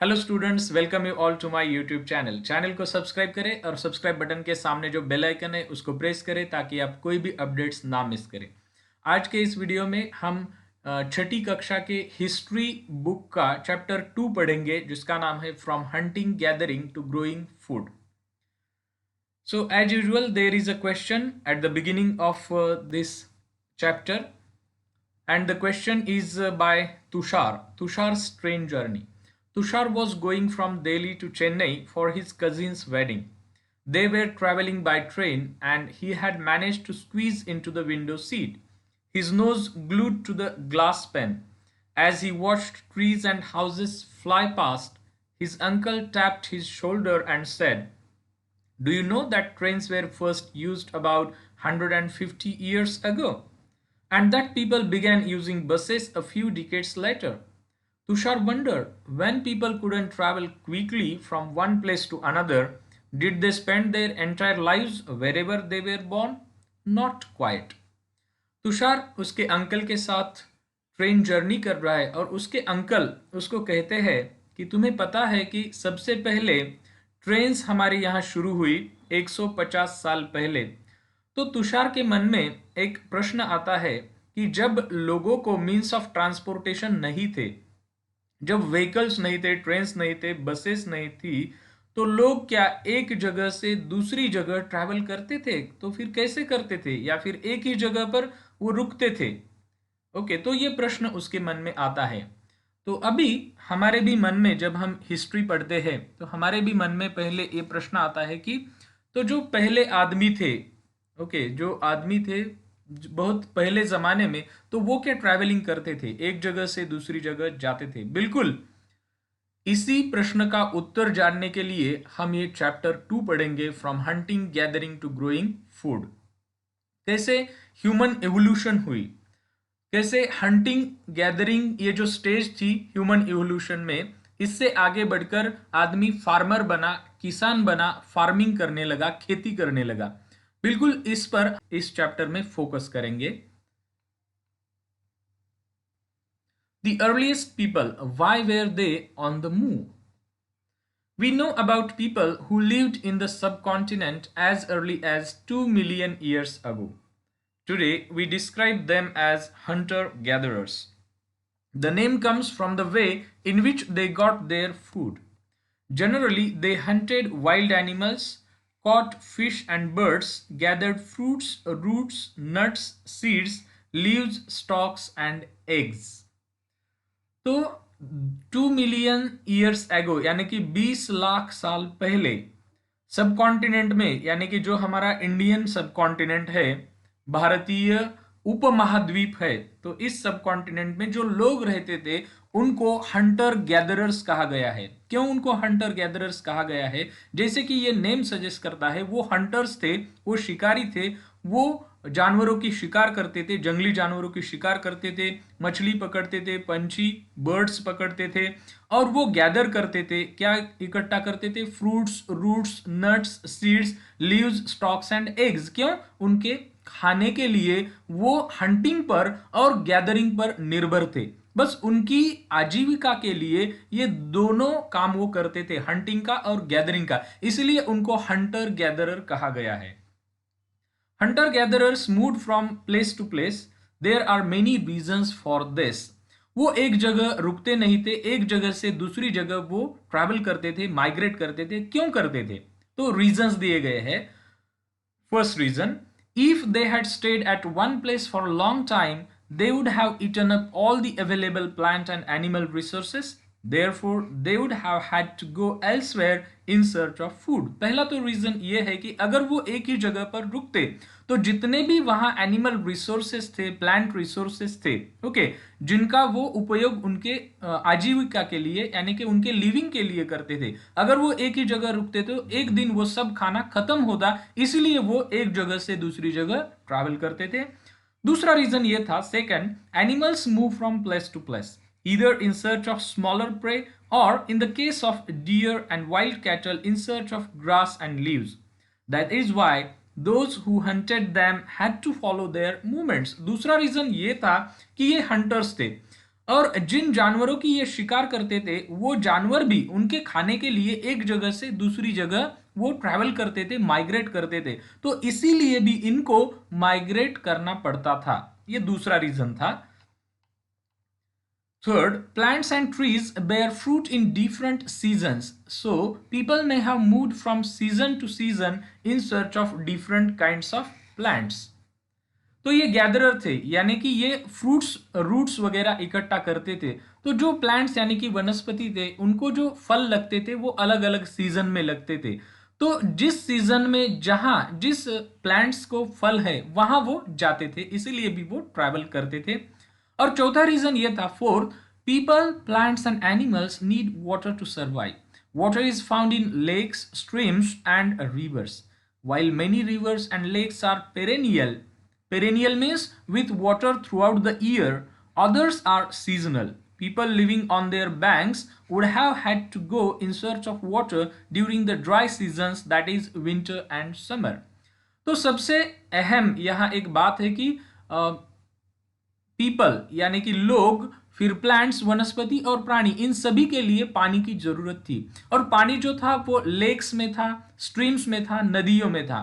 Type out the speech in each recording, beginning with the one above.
Hello students, welcome you all to my YouTube channel को subscribe करें और subscribe button के सामने जो बेल आइकन है उसको प्रेस करें ताकि आप कोई भी अपडेट्स ना मिस करें। आज के इस वीडियो में हम छठी कक्षा के हिस्ट्री बुक का चैप्टर 2 पढ़ेंगे जिसका नाम है from hunting gathering to growing food. So as usual there is a question at the beginning of this chapter, and the question is by Tushar's train journey. Tushar was going from Delhi to Chennai for his cousin's wedding. They were traveling by train and he had managed to squeeze into the window seat, his nose glued to the glass pane. As he watched trees and houses fly past, his uncle tapped his shoulder and said, "Do you know that trains were first used about 150 years ago? And that people began using buses a few decades later." Tushar wondered, when people couldn't travel quickly from one place to another, did they spend their entire lives wherever they were born? Not quite. Tushar उसके uncle के साथ train journey कर रहा है और उसके uncle उसको कहते हैं कि तुम्हें पता है कि सबसे पहले ट्रेन्स हमारे यहाँ शुरू हुई 150 साल पहले। तो तुषार के मन में एक प्रश्न आता है कि जब लोगों को मीन्स ऑफ ट्रांसपोर्टेशन नहीं थे, जब व्हीकल्स नहीं थे, ट्रेन्स नहीं थे, बसेस नहीं थी, तो लोग क्या एक जगह से दूसरी जगह ट्रैवल करते थे? तो फिर कैसे करते थे, या फिर एक ही जगह पर वो रुकते थे? ओके, तो ये प्रश्न उसके मन में आता है। तो अभी हमारे भी मन में जब हम हिस्ट्री पढ़ते हैं तो हमारे भी मन में पहले ये प्रश्न आता है कि तो जो पहले आदमी थे, ओके, जो आदमी थे बहुत पहले ज़माने में, तो वो क्या ट्रैवलिंग करते थे, एक जगह से दूसरी जगह जाते थे? बिल्कुल। इसी प्रश्न का उत्तर जानने के लिए हम ये चैप्टर 2 पढ़ेंगे, from hunting gathering to growing food. कैसे ह्यूमन एवोल्यूशन हुई, कैसे हंटिंग गैदरिंग ये जो स्टेज थी ह्यूमन इवोल्यूशन में, इससे आगे बढ़कर आदमी फार्मर बना, किसान बना, फार्मिंग करने लगा, खेती करने लगा। बिल्कुल इस पर इस चैप्टर में फोकस करेंगे। The earliest people, why were they on the move? We know about people who lived in the subcontinent as early as 2 million years ago. Today, we describe them as hunter-gatherers. The name comes from the way in which they got their food. Generally, they hunted wild animals, caught fish and birds, gathered fruits, roots, nuts, seeds, leaves, stalks, and eggs. तो 2 million years ago यानी कि 20 लाख साल पहले सब continent में, यानी कि जो हमारा इंडियन सब कॉन्टिनेंट है, भारतीय उपमहाद्वीप है, तो इस सब कॉन्टिनेंट में जो लोग रहते थे उनको हंटर गैदरर्स कहा गया है। क्यों उनको हंटर गैदरर्स कहा गया है? जैसे कि ये नेम सजेस्ट करता है, वो हंटर्स थे, वो शिकारी थे, वो जानवरों की शिकार करते थे, जंगली जानवरों की शिकार करते थे, मछली पकड़ते थे, पंछी बर्ड्स पकड़ते थे, और वो गैदर करते थे, क्या इकट्ठा करते थे? Fruits, roots, nuts, seeds, leaves, stalks and eggs. क्यों? उनके खाने के लिए वो हंटिंग पर और गैदरिंग पर निर्भर थे। बस उनकी आजीविका के लिए ये दोनों काम वो करते थे, हंटिंग का और गैदरिंग का, इसलिए उनको हंटर गैदरर कहा गया है। Hunter gatherers moved from place to place. There are many reasons for this. वो एक जगह रुकते नहीं थे, एक जगह से दूसरी जगह वो ट्रैवल करते थे, माइग्रेट करते थे। क्यों करते थे? तो रीजंस दिए गए हैं। First reason, if they had stayed at one place for a long time, they would have eaten up all the available plant and animal resources. Therefore, they would have had to go elsewhere in search of food. पहला तो reason ये है कि अगर वो एक ही जगह पर रुकते तो जितने भी वहां एनिमल रिसोर्सेस थे, प्लांट रिसोर्सेस थे, ओके, जिनका वो उपयोग उनके आजीविका के लिए यानी कि उनके लिविंग के लिए करते थे, अगर वो एक ही जगह रुकते तो एक दिन वो सब खाना खत्म होता, इसलिए वो एक जगह से दूसरी जगह ट्रैवल करते थे। दूसरा रीजन ये था, second, animals move from place to place either in search of smaller prey or in the case of deer and wild cattle in search of grass and leaves. That is why those who hunted them had to follow their movements. दूसरा reason ये था कि ये hunters थे और जिन जानवरों की ये शिकार करते थे वो जानवर भी उनके खाने के लिए एक जगह से दूसरी जगह वो ट्रैवल करते थे, माइग्रेट करते थे, तो इसीलिए भी इनको माइग्रेट करना पड़ता था। ये दूसरा रीजन था। Third, plants and trees bear fruit in different seasons. So, people may have moved from season to season in search of different kinds of plants. तो ये गैदरर थे, यानी कि ये फ्रूट्स रूट्स वगैरह इकट्ठा करते थे। तो जो प्लांट्स यानी कि वनस्पति थे, उनको जो फल लगते थे वो अलग अलग सीजन में लगते थे। तो जिस सीजन में जहां जिस प्लांट्स को फल है वहां वो जाते थे, इसीलिए भी वो ट्रैवल करते थे। और चौथा रीजन ये था, fourth, people, plants and animals need water to survive. Water is found in lakes, streams, and rivers. While many rivers and lakes are perennial, perennial means with water throughout the year, others are seasonal. People living on their banks would have had to go in search of water during the dry seasons, that is winter and summer. तो सबसे अहम यहाँ एक बात है कि people यानी कि लोग, फिर प्लांट्स वनस्पति और प्राणी, इन सभी के लिए पानी की जरूरत थी। और पानी जो था वो लेक्स में था, स्ट्रीम्स में था, नदियों में था।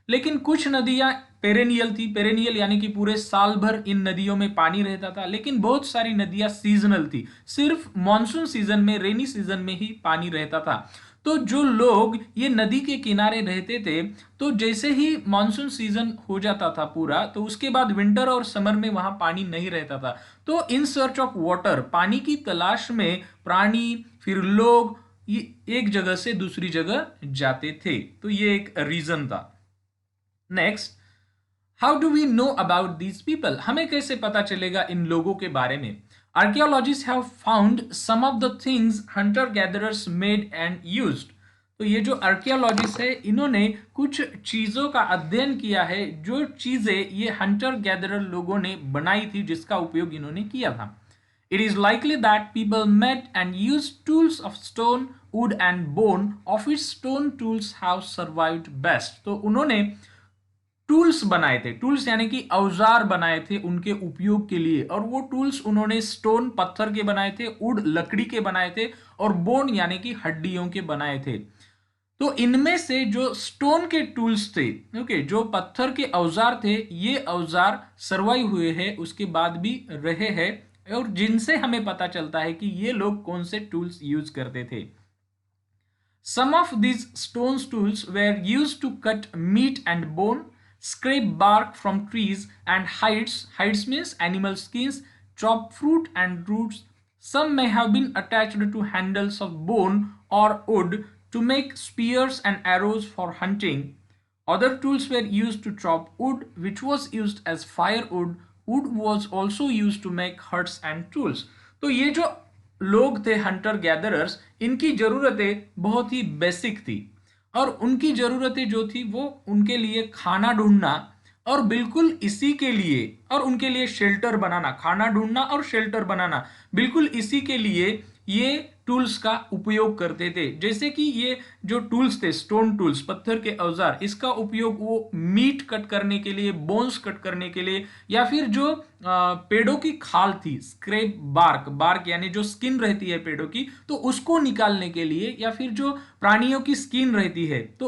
लेकिन कुछ नदियां पेरेनियल थी, पेरेनियल यानी कि पूरे साल भर इन नदियों में पानी रहता था। लेकिन बहुत सारी नदियां सीजनल थी, सिर्फ मॉनसून सीजन में, रेनी सीजन में ही पानी रहता था। तो जो लोग ये नदी के किनारे रहते थे, तो जैसे ही मॉनसून सीजन हो जाता था पूरा, तो उसके बाद विंटर और समर में वहां पानी नहीं रहता था। तो इन सर्च ऑफ वाटर, पानी की तलाश में प्राणी फिर लोग ये एक जगह से दूसरी जगह जाते थे। तो ये एक रीजन था। Next, how do we know about these people? हमें कैसे पता चलेगा इन लोगों के बारे में? Archaeologists have found some of the things hunter gatherers made and used. तो ये जो आर्कियोलॉजिस्ट है, इन्होंने कुछ चीजों का अध्ययन किया है, जो चीजें ये हंटर गैदरर लोगों ने बनाई थी, जिसका उपयोग इन्होंने किया था। It is likely that people met and used tools of stone, wood and bone, of which stone tools have survived best. तो उन्होंने टूल्स बनाए थे, टूल्स यानी कि औजार बनाए थे उनके उपयोग के लिए, और वो टूल्स उन्होंने स्टोन, पत्थर के बनाए थे, वुड, लकड़ी के बनाए थे, और बोन यानी कि हड्डियों के बनाए थे। तो इनमें से जो स्टोन के टूल्स थे, ओके, जो पत्थर के औजार थे, ये औजार सर्वाइव हुए हैं, उसके बाद भी रहे हैं, और जिनसे हमें पता चलता है कि ये लोग कौन से टूल्स यूज करते थे। Some of these stone tools were used to cut meat and bone, scrape bark from trees and hides. Hides means animal skins, chop fruit and roots. Some may have been attached to handles of bone or wood to make spears and arrows for hunting. Other tools were used to chop wood, which was used as firewood. Wood was also used to make huts and tools. तो ये जो लोग थे hunter gatherers, इनकी जरूरतें बहुत ही basic थी, और उनकी जरूरतें जो थी वो उनके लिए खाना ढूंढना, और बिल्कुल इसी के लिए, और उनके लिए शेल्टर बनाना, खाना ढूंढना और शेल्टर बनाना, बिल्कुल इसी के लिए ये टूल्स का उपयोग करते थे। जैसे कि ये जो टूल्स थे, स्टोन टूल्स, पत्थर के औजार, इसका उपयोग वो मीट कट करने के लिए, बोन्स कट करने के लिए, या फिर जो पेड़ों की खाल थी, स्क्रैप बार्क, बार्क यानी जो स्किन रहती है पेड़ों की, तो उसको निकालने के लिए, या फिर जो प्राणियों की स्किन रहती है, तो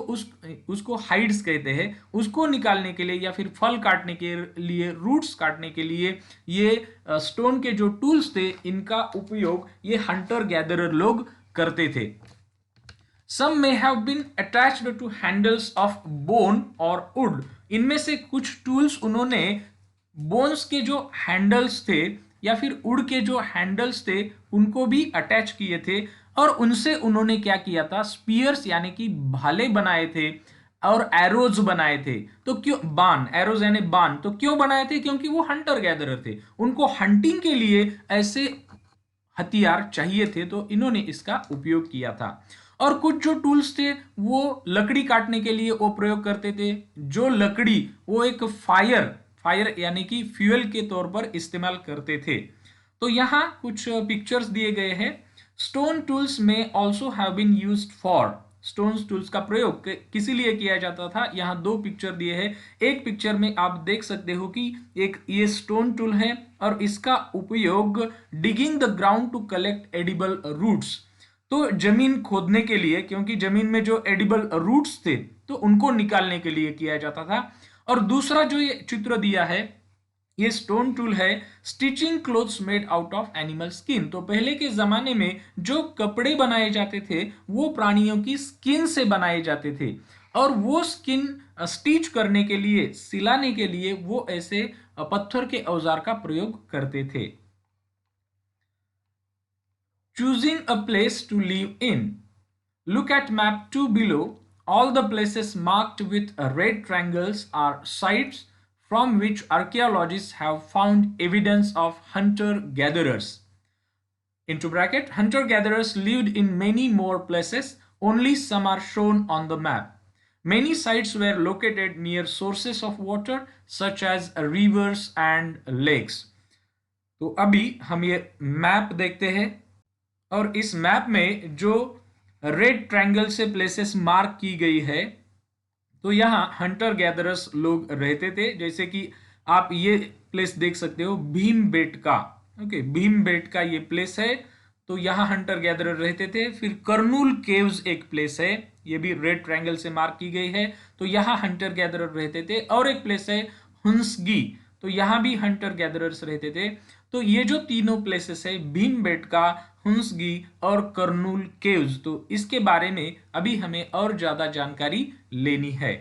उसको हाइड्स कहते हैं, उसको निकालने के लिए, या फिर फल काटने के लिए, रूट्स काटने के लिए, ये स्टोन के जो टूल्स थे, इनका उपयोग ये हंटर गैदरर लोग करते थे। Some may have been attached to handles of bone or wood. इनमें से कुछ टूल्स उन्होंने बोन्स के जो हैंडल्स थे या फिर वुड के जो हैंडल्स थे उनको भी अटैच किए थे, और उनसे उन्होंने क्या किया था, स्पीयर्स यानी कि भाले बनाए थे, और एरोज बनाए थे। तो क्यों बाण, एरोज यानी बाण, तो क्यों बनाए थे? क्योंकि वो हंटर गैदरर थे, उनको हंटिंग के लिए ऐसे हथियार चाहिए थे, तो इन्होंने इसका उपयोग किया था। और कुछ जो टूल्स थे वो लकड़ी काटने के लिए वो प्रयोग करते थे। जो लकड़ी वो एक फायर यानी कि फ्यूल के तौर पर इस्तेमाल करते थे। तो यहाँ कुछ पिक्चर्स दिए गए हैं। स्टोन टूल्स में also have been used for stone tools का प्रयोग किसी लिए किया जाता था। यहाँ दो पिक्चर दिए हैं। एक पिक्चर में आप देख सकते हो कि एक ये स्टोन टूल है और इसका उपयोग digging the ground to collect edible roots, तो जमीन खोदने के लिए, क्योंकि जमीन में जो एडिबल रूट्स थे तो उनको निकालने के लिए किया जाता था। और दूसरा जो ये चित्र दिया है, ये स्टोन टूल है stitching clothes made out of animal skin. तो पहले के जमाने में जो कपड़े बनाए जाते थे वो प्राणियों की स्किन से बनाए जाते थे, और वो स्किन स्टिच करने के लिए, सिलाने के लिए वो ऐसे पत्थर के औजार का प्रयोग करते थे। Choosing a place to live in. Look at map 2 below. All the places marked with red triangles are sites from which archaeologists have found evidence of hunter-gatherers. Into bracket, hunter-gatherers lived in many more places, only some are shown on the map. Many sites were located near sources of water such as rivers and lakes. तो अभी हम ये map देखते हैं, और इस map में जो रेड ट्रायंगल से प्लेसेस मार्क की गई है, तो यहाँ हंटर गैदरर्स लोग रहते थे। जैसे कि आप ये प्लेस देख सकते हो, भीमबेटका। ओके, भीमबेटका ये प्लेस है, तो यहाँ हंटर गैदरर रहते थे। फिर कर्नूल केव्स एक प्लेस है, ये भी रेड ट्रायंगल से मार्क की गई है, तो यहाँ हंटर गैदरर रहते थे। और एक प्लेस है हुंसगी, तो यहाँ भी हंटर गैदरर्स रहते थे। तो ये जो तीनों प्लेसेस है, भीमबेटका, हुंसगी और कर्नूल केव्स, तो इसके बारे में अभी हमें और ज्यादा जानकारी लेनी है।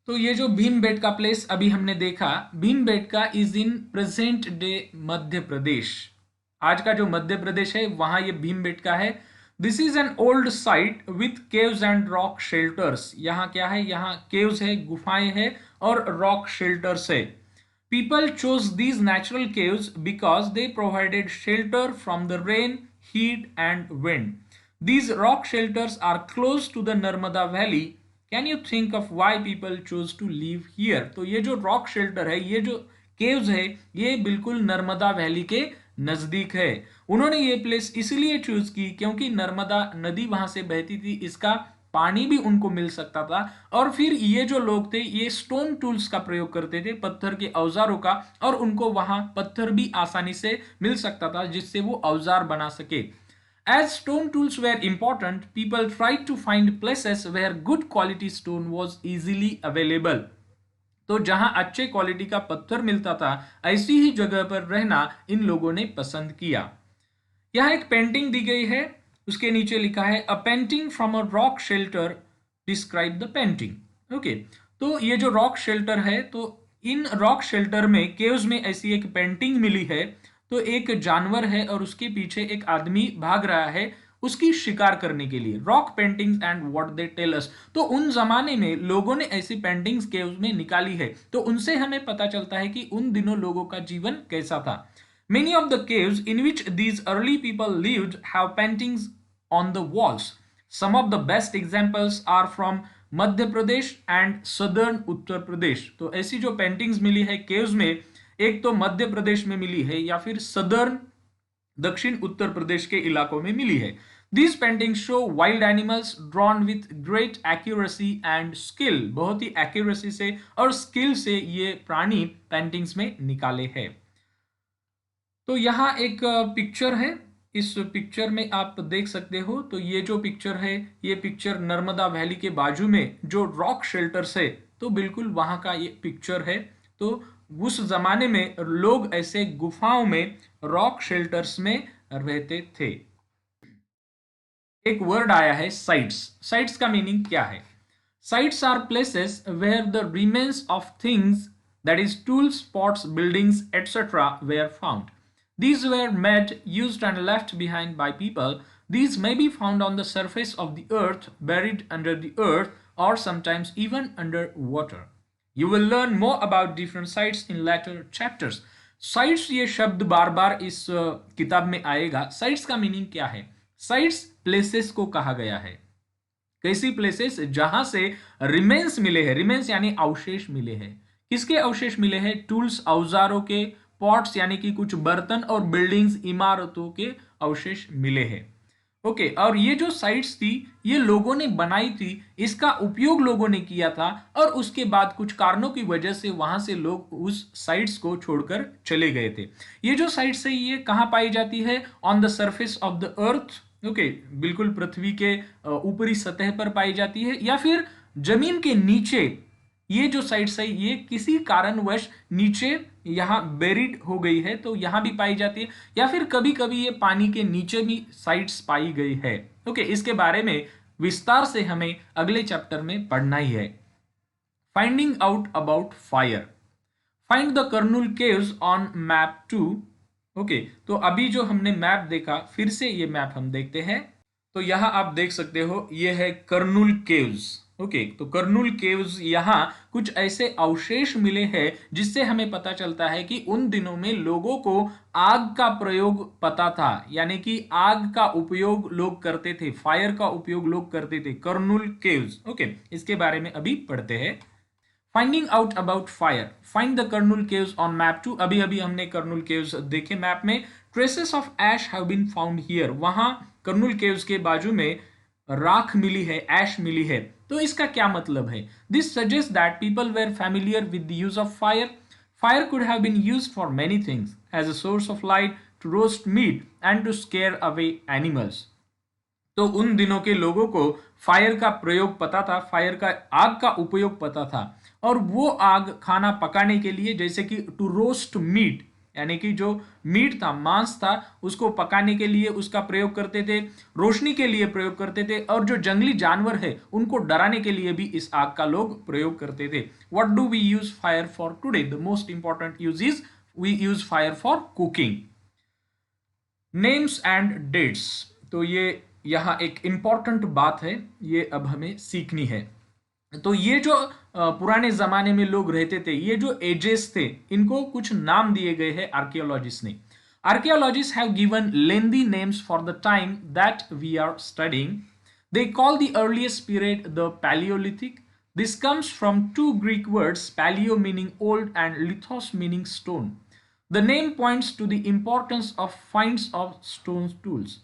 तो ये जो भीमबेटका प्लेस अभी हमने देखा, Bhimbetka is in present day Madhya Pradesh. आज का जो मध्य प्रदेश है वहां ये भीमबेटका है। This is an old site with caves and rock shelters. यहाँ क्या है, यहाँ केव्स है, गुफाएं हैं और रॉक शेल्टर्स है। People chose these natural caves because they provided shelter from the rain, heat and wind. These rock shelters are close to the Narmada Valley. Can you think of why people chose to live here? तो ये जो rock shelter है, ये जो caves है, ये बिल्कुल Narmada valley के नजदीक है। उन्होंने ये प्लेस इसलिए चूज की क्योंकि नर्मदा नदी वहां से बहती थी, इसका पानी भी उनको मिल सकता था। और फिर ये जो लोग थे ये स्टोन टूल्स का प्रयोग करते थे, पत्थर के औजारों का, और उनको वहां पत्थर भी आसानी से मिल सकता था जिससे वो औजार बना सके। As stone tools were important, people tried to find places where good quality stone was easily available. तो जहां अच्छे क्वालिटी का पत्थर मिलता था, ऐसी ही जगह पर रहना इन लोगों ने पसंद किया। यहां एक पेंटिंग दी गई है, उसके नीचे लिखा है अ painting from a rock shelter, describe the painting. Okay, तो ये जो रॉक शेल्टर है, तो इन रॉक शेल्टर में, केव्स में ऐसी एक पेंटिंग मिली है। तो एक जानवर है और उसके पीछे एक आदमी भाग रहा है उसकी शिकार करने के लिए। Rock paintings and what they tell us, तो उन जमाने में लोगों ने ऐसी पेंटिंग्स केव्स में निकाली है, तो उनसे हमें पता चलता है कि उन दिनों लोगों का जीवन कैसा था। Many of the caves in which these early people lived have paintings on the walls. Some of the best examples are from Madhya Pradesh and southern Uttar Pradesh. तो ऐसी जो पेंटिंग्स मिली है केव्स में, एक तो मध्य प्रदेश में मिली है या फिर सदर्न दक्षिण उत्तर प्रदेश के इलाकों में मिली है। These paintings show wild animals drawn with great accuracy and skill. बहुत ही accuracy से और skill से ये प्राणी पेंटिंग्स में निकाले हैं। तो यहाँ एक पिक्चर है, इस पिक्चर में आप देख सकते हो। तो ये जो पिक्चर है, ये पिक्चर नर्मदा वैली के बाजू में जो रॉक शेल्टर्स है, तो बिल्कुल वहां का ये पिक्चर है। तो उस जमाने में लोग ऐसे गुफाओं में, रॉक शेल्टर्स में रहते थे। एक वर्ड आया है साइट्स। साइट्स का मीनिंग क्या है? Sites are places where the remains of things, that is tools, pots, buildings etcetera were found. These were made, used and left behind by people. These may be found on the surface of the earth, buried under the earth, or sometimes even under water. You will learn more about different sites in later chapters. Sites ये शब्द बार बार इस किताब में आएगा। Sites का meaning क्या है? Sites places को कहा गया है। कैसी प्लेसेस? जहां से रिमेन्स मिले हैं, रिमेन्स यानी अवशेष मिले हैं। किसके अवशेष मिले हैं? टूल्स, औजारों के, पॉट्स यानी कि कुछ बर्तन, और बिल्डिंग्स, इमारतों के अवशेष मिले हैं। ओके, और ये जो साइट्स थी ये लोगों ने बनाई थी, इसका उपयोग लोगों ने किया था, और उसके बाद कुछ कारणों की वजह से वहां से लोग उस साइट्स को छोड़कर चले गए थे। ये जो साइट्स है ये कहाँ पाई जाती है? On the surface of the earth. Okay, बिल्कुल पृथ्वी के ऊपरी सतह पर पाई जाती है, या फिर जमीन के नीचे। ये जो साइट्स है ये किसी कारणवश नीचे यहाँ बेरिड हो गई है, तो यहाँ भी पाई जाती है, या फिर कभी कभी ये पानी के नीचे भी साइट्स पाई गई है। ओके, इसके बारे में विस्तार से हमें अगले चैप्टर में पढ़ना ही है। Finding out about fire. Find the Kurnool caves on map 2। Okay, तो अभी जो हमने मैप देखा, फिर से ये मैप हम देखते हैं। तो यहाँ आप देख सकते हो ये है कर्नूल केव्स। ओके, तो कर्नूल केव्स, यहाँ कुछ ऐसे अवशेष मिले हैं जिससे हमें पता चलता है कि उन दिनों में लोगों को आग का प्रयोग पता था, यानी कि आग का उपयोग लोग करते थे, फायर का उपयोग लोग करते थे। कर्नूल केव्स। ओके, इसके बारे में अभी पढ़ते हैं। Finding out about fire. Find the Kurnool caves on map 2। अभी अभी हमने कर्नूल केव्स देखे मैप में। Traces of ash have been found here. वहां कर्नूल केव्स के बाजू में राख मिली है, ऐश मिली है। तो इसका क्या मतलब है? This suggest that people were familiar with the use of fire. Fire could have been used for many things, as a source of light, to roast meat and to scare away animals. तो उन दिनों के लोगों को fire का प्रयोग पता था, फायर का, आग का उपयोग पता था, और वो आग खाना पकाने के लिए, जैसे कि टू रोस्ट मीट, यानी कि जो मीट था, मांस था, उसको पकाने के लिए उसका प्रयोग करते थे, रोशनी के लिए प्रयोग करते थे, और जो जंगली जानवर है उनको डराने के लिए भी इस आग का लोग प्रयोग करते थे। What do we use fire for today? The most important use is we use fire for cooking. Names and dates. तो ये यहाँ एक इंपॉर्टेंट बात है, ये अब हमें सीखनी है। तो ये जो पुराने जमाने में लोग रहते थे, ये जो एजेस थे, इनको कुछ नाम दिए गए हैं आर्कियोलॉजिस्ट ने। Archaeologists have given lengthy names for the time that we are studying. They call the earliest period the Paleolithic. This comes from two Greek words, paleo meaning old and lithos meaning stone. The name points to the importance of finds of stone tools.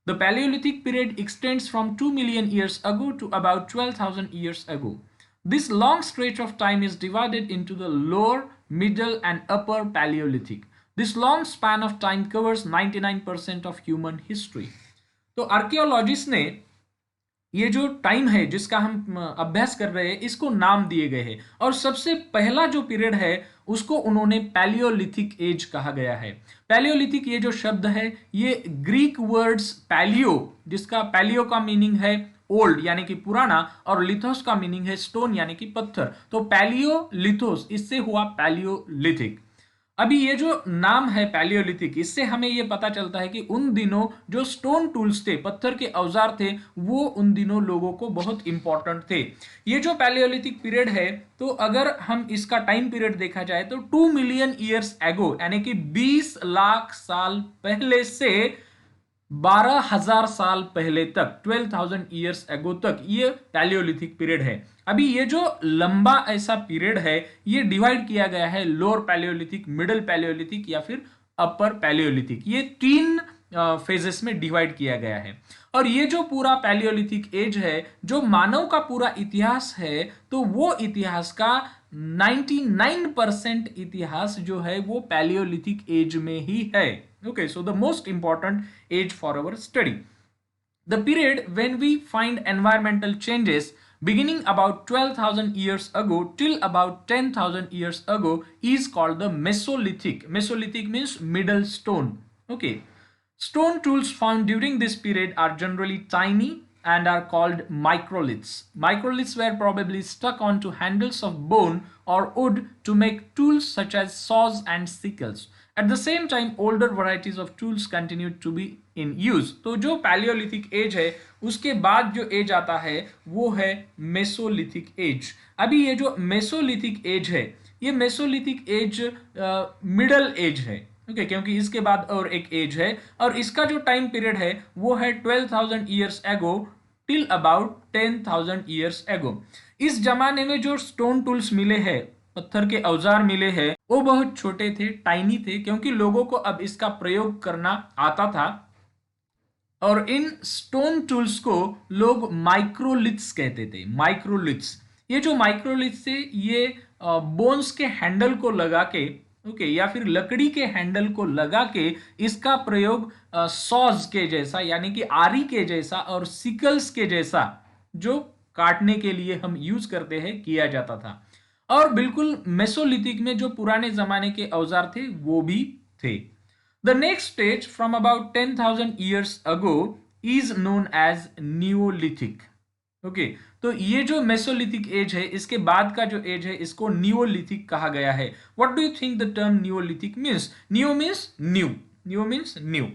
The Paleolithic period extends from 2 million years ago to about 12,000 years ago. This long stretch of time is divided into the lower, middle, and upper Paleolithic. This long span of time covers 99% of human history. तो archaeologist ने ये जो time है जिसका हम अभ्यास कर रहे हैं, इसको नाम दिए गए हैं, और सबसे पहला जो पीरियड है उसको उन्होंने पैलियोलिथिक एज कहा गया है। पैलियोलिथिक, ये जो शब्द है ये ग्रीक वर्ड्स पैलियो, जिसका पैलियो का मीनिंग है ओल्ड यानी कि पुराना, और लिथोस का मीनिंग है स्टोन यानी कि पत्थर। तो पैलियो लिथोस, इससे हुआ पैलियोलिथिक। अभी ये जो नाम है पैलियोलिथिक, इससे हमें ये पता चलता है कि उन दिनों जो स्टोन टूल्स थे, पत्थर के औजार थे, वो उन दिनों लोगों को बहुत इंपॉर्टेंट थे। ये जो पैलियोलिथिक पीरियड है, तो अगर हम इसका टाइम पीरियड देखा जाए तो 2 मिलियन ईयर्स एगो, यानी कि 20 लाख साल पहले से 12,000 साल पहले तक, 12,000 ईयर्स एगो तक ये पैलियोलिथिक पीरियड है। अभी ये जो लंबा ऐसा पीरियड है ये डिवाइड किया गया है लोअर पैलियोलिथिक, मिडिल पैलियोलिथिक या फिर अपर पैलियोलिथिक। ये 3 फेजेस में डिवाइड किया गया है। और ये जो पूरा पैलियोलिथिक एज है, जो मानव का पूरा इतिहास है, तो वो इतिहास का 99% इतिहास जो है वो पैलियोलिथिक एज में ही है। Okay, so the most important age for our study. The period when we find environmental changes beginning about 12,000 years ago till about 10,000 years ago is called the Mesolithic. Mesolithic means middle stone. Okay. Stone tools found during this period are generally tiny and are called microliths. Microliths were probably stuck onto handles of bone or wood to make tools such as saws and sickles. At the same time, older varieties of tools continued to be in use. तो जो Palaeolithic as है उसके बाद जो as आता है वो है मेसोलिथिक एज। अभी ये जो मेसोलिथिक एज है, ये मेसोलिथिक एज मिडल एज है। ओके, क्योंकि इसके बाद और एक एज है, और इसका जो टाइम पीरियड है वो है 12,000 ईयर्स एगो टिल अबाउट 10,000 ईयर्स एगो। इस जमाने में जो स्टोन टूल्स मिले हैं, पत्थर के औजार मिले हैं वो बहुत छोटे थे, टाइनी थे, क्योंकि लोगों को अब इसका प्रयोग करना आता था। और इन स्टोन टूल्स को लोग माइक्रोलिथ्स कहते थे। माइक्रोलिथ्स, ये जो माइक्रोलिथ्स थे ये बोन्स के हैंडल को लगा के, ओके, या फिर लकड़ी के हैंडल को लगा के इसका प्रयोग सॉज के जैसा यानी कि आरी के जैसा और सिकल्स के जैसा जो काटने के लिए हम यूज करते हैं किया जाता था। और बिल्कुल मेसोलिथिक में जो पुराने जमाने के औजार थे वो भी थे। The next stage from about 10,000 years ago is known as Neolithic. Okay, तो ये जो मेसोलिथिक एज है इसके बाद का जो एज है इसको नियोलिथिक कहा गया है। What do you think the term Neolithic means? Neo means new, new means new.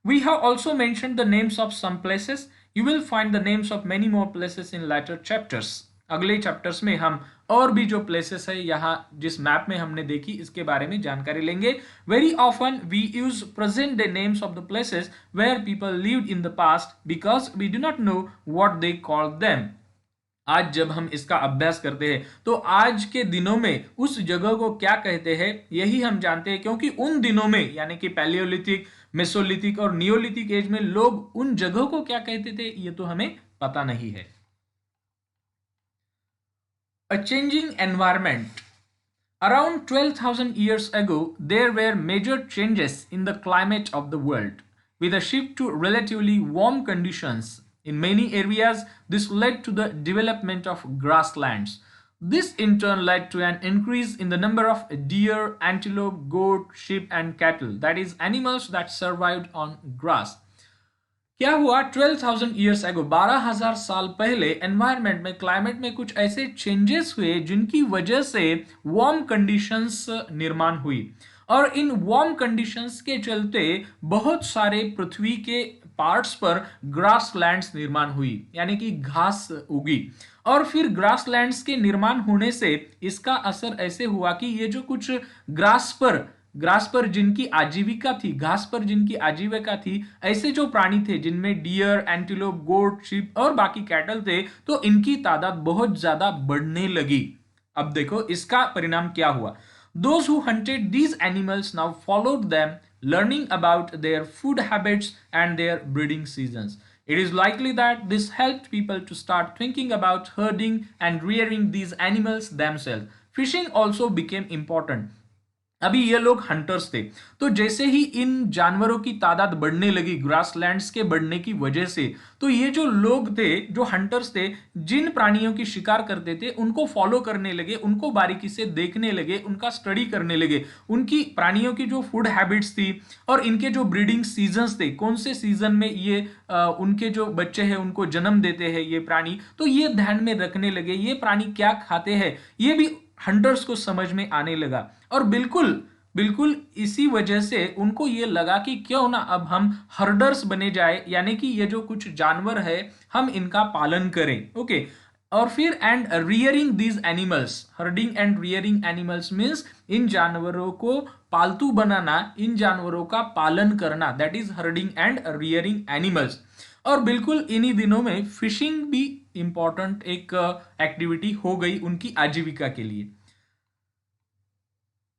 We have also mentioned the names of some places. You will find the names of many more places in later chapters. अगले chapters में हम और भी जो places है यहाँ जिस map में हमने देखी इसके बारे में जानकारी लेंगे। Very often we use present day names of the places where people lived in the past because we do not know what they call them. आज जब हम इसका अभ्यास करते हैं तो आज के दिनों में उस जगह को क्या कहते हैं यही हम जानते हैं, क्योंकि उन दिनों में यानी कि पैलियोलिथिक, मेसोलिथिक और नियोलिथिक एज में लोग उन जगहों को क्या कहते थे ये तो हमें पता नहीं है। A changing environment. Around 12,000 years ago, there were major changes in the climate of the world, with a shift to relatively warm conditions. In many areas, this led to the development of grasslands. This in turn led to an increase in the number of deer, antelope, goat, sheep, and cattle, that is, animals that survived on grass. क्या हुआ 12,000 years एगो, 12,000 साल पहले environment में, climate में कुछ ऐसे changes हुए जिनकी वजह से वार्म कंडीशंस निर्माण हुई। और इन वार्म कंडीशंस के चलते बहुत सारे पृथ्वी के पार्ट्स पर ग्रासलैंड्स निर्माण हुई यानी कि घास उगी। और फिर ग्रासलैंड्स के निर्माण होने से इसका असर ऐसे हुआ कि ये जो कुछ ग्रास पर जिनकी आजीविका थी, घास पर जिनकी आजीविका थी, ऐसे जो प्राणी थे जिनमें डियर, एंटीलोप, गोट, शीप और बाकी कैटल थे, तो इनकी तादाद बहुत ज्यादा बढ़ने लगी। अब देखो इसका परिणाम क्या हुआ। Those who hunted these animals now followed them, learning about their food habits and their breeding seasons. It is likely that this helped people to start thinking about herding and rearing these animals themselves. Fishing also became important. अभी ये लोग hunters थे, तो जैसे ही इन जानवरों की तादाद बढ़ने लगी ग्रासलैंड्स के बढ़ने की वजह से, तो ये जो लोग थे, जो हंटर्स थे, जिन प्राणियों की शिकार करते थे उनको फॉलो करने लगे, उनको बारीकी से देखने लगे, उनका स्टडी करने लगे, उनकी प्राणियों की जो फूड हैबिट्स थी और इनके जो ब्रीडिंग सीजन्स थे, कौन से सीजन में ये उनके जो बच्चे हैं उनको जन्म देते हैं ये प्राणी, तो ये ध्यान में रखने लगे। ये प्राणी क्या खाते हैं ये भी हंटर्स को समझ में आने लगा। और बिल्कुल इसी वजह से उनको ये लगा कि क्यों ना अब हम हर्डर्स बने जाए, यानी कि ये जो कुछ जानवर है हम इनका पालन करें। ओके, और फिर and rearing these animals, herding and rearing animals means in जानवरों को पालतू बनाना, इन जानवरों का पालन करना, that is herding and rearing animals. और बिल्कुल इन्हीं दिनों में फिशिंग भी इंपॉर्टेंट एक एक्टिविटी हो गई उनकी आजीविका के लिए।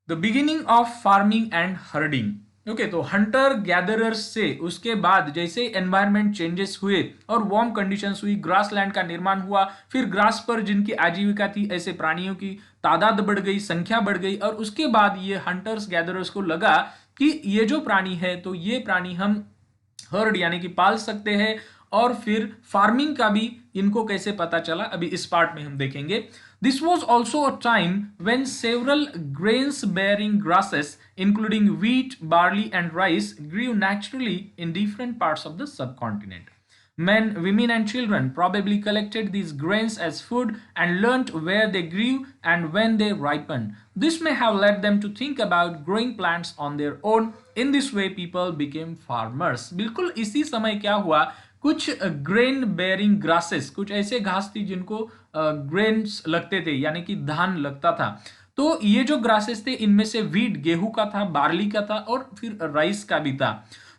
The beginning of farming and herding. Okay, तो हंटर गैदरर्स से उसके बाद जैसे एनवायरमेंट चेंजेस हुए और वार्म कंडीशंस हुई, ग्रासलैंड का निर्माण हुआ, फिर ग्रास पर जिनकी आजीविका थी ऐसे प्राणियों की तादाद बढ़ गई, संख्या बढ़ गई, और उसके बाद ये हंटर्स गैदरर्स को लगा कि ये जो प्राणी है तो ये प्राणी हम हर्ड यानी कि पाल सकते हैं। और फिर फार्मिंग का भी इनको कैसे पता चला अभी इस पार्ट में हम देखेंगे। This was also a time when several grains-bearing grasses, including wheat, barley, and rice, grew naturally in different parts of the subcontinent. Men, women, and children probably collected these grains as food and learnt where they grew and when they ripened. This may have led them to think about growing plants on their own. In this way, people became farmers. बिल्कुल इसी समय क्या हुआ, कुछ grain bearing grasses, कुछ ऐसे घास थी जिनको ग्रेन्स लगते थे यानी कि धान लगता था। तो ये जो ग्रासेस थे इनमें से व्हीट गेहूं का था, बार्ली का था और फिर राइस का भी था।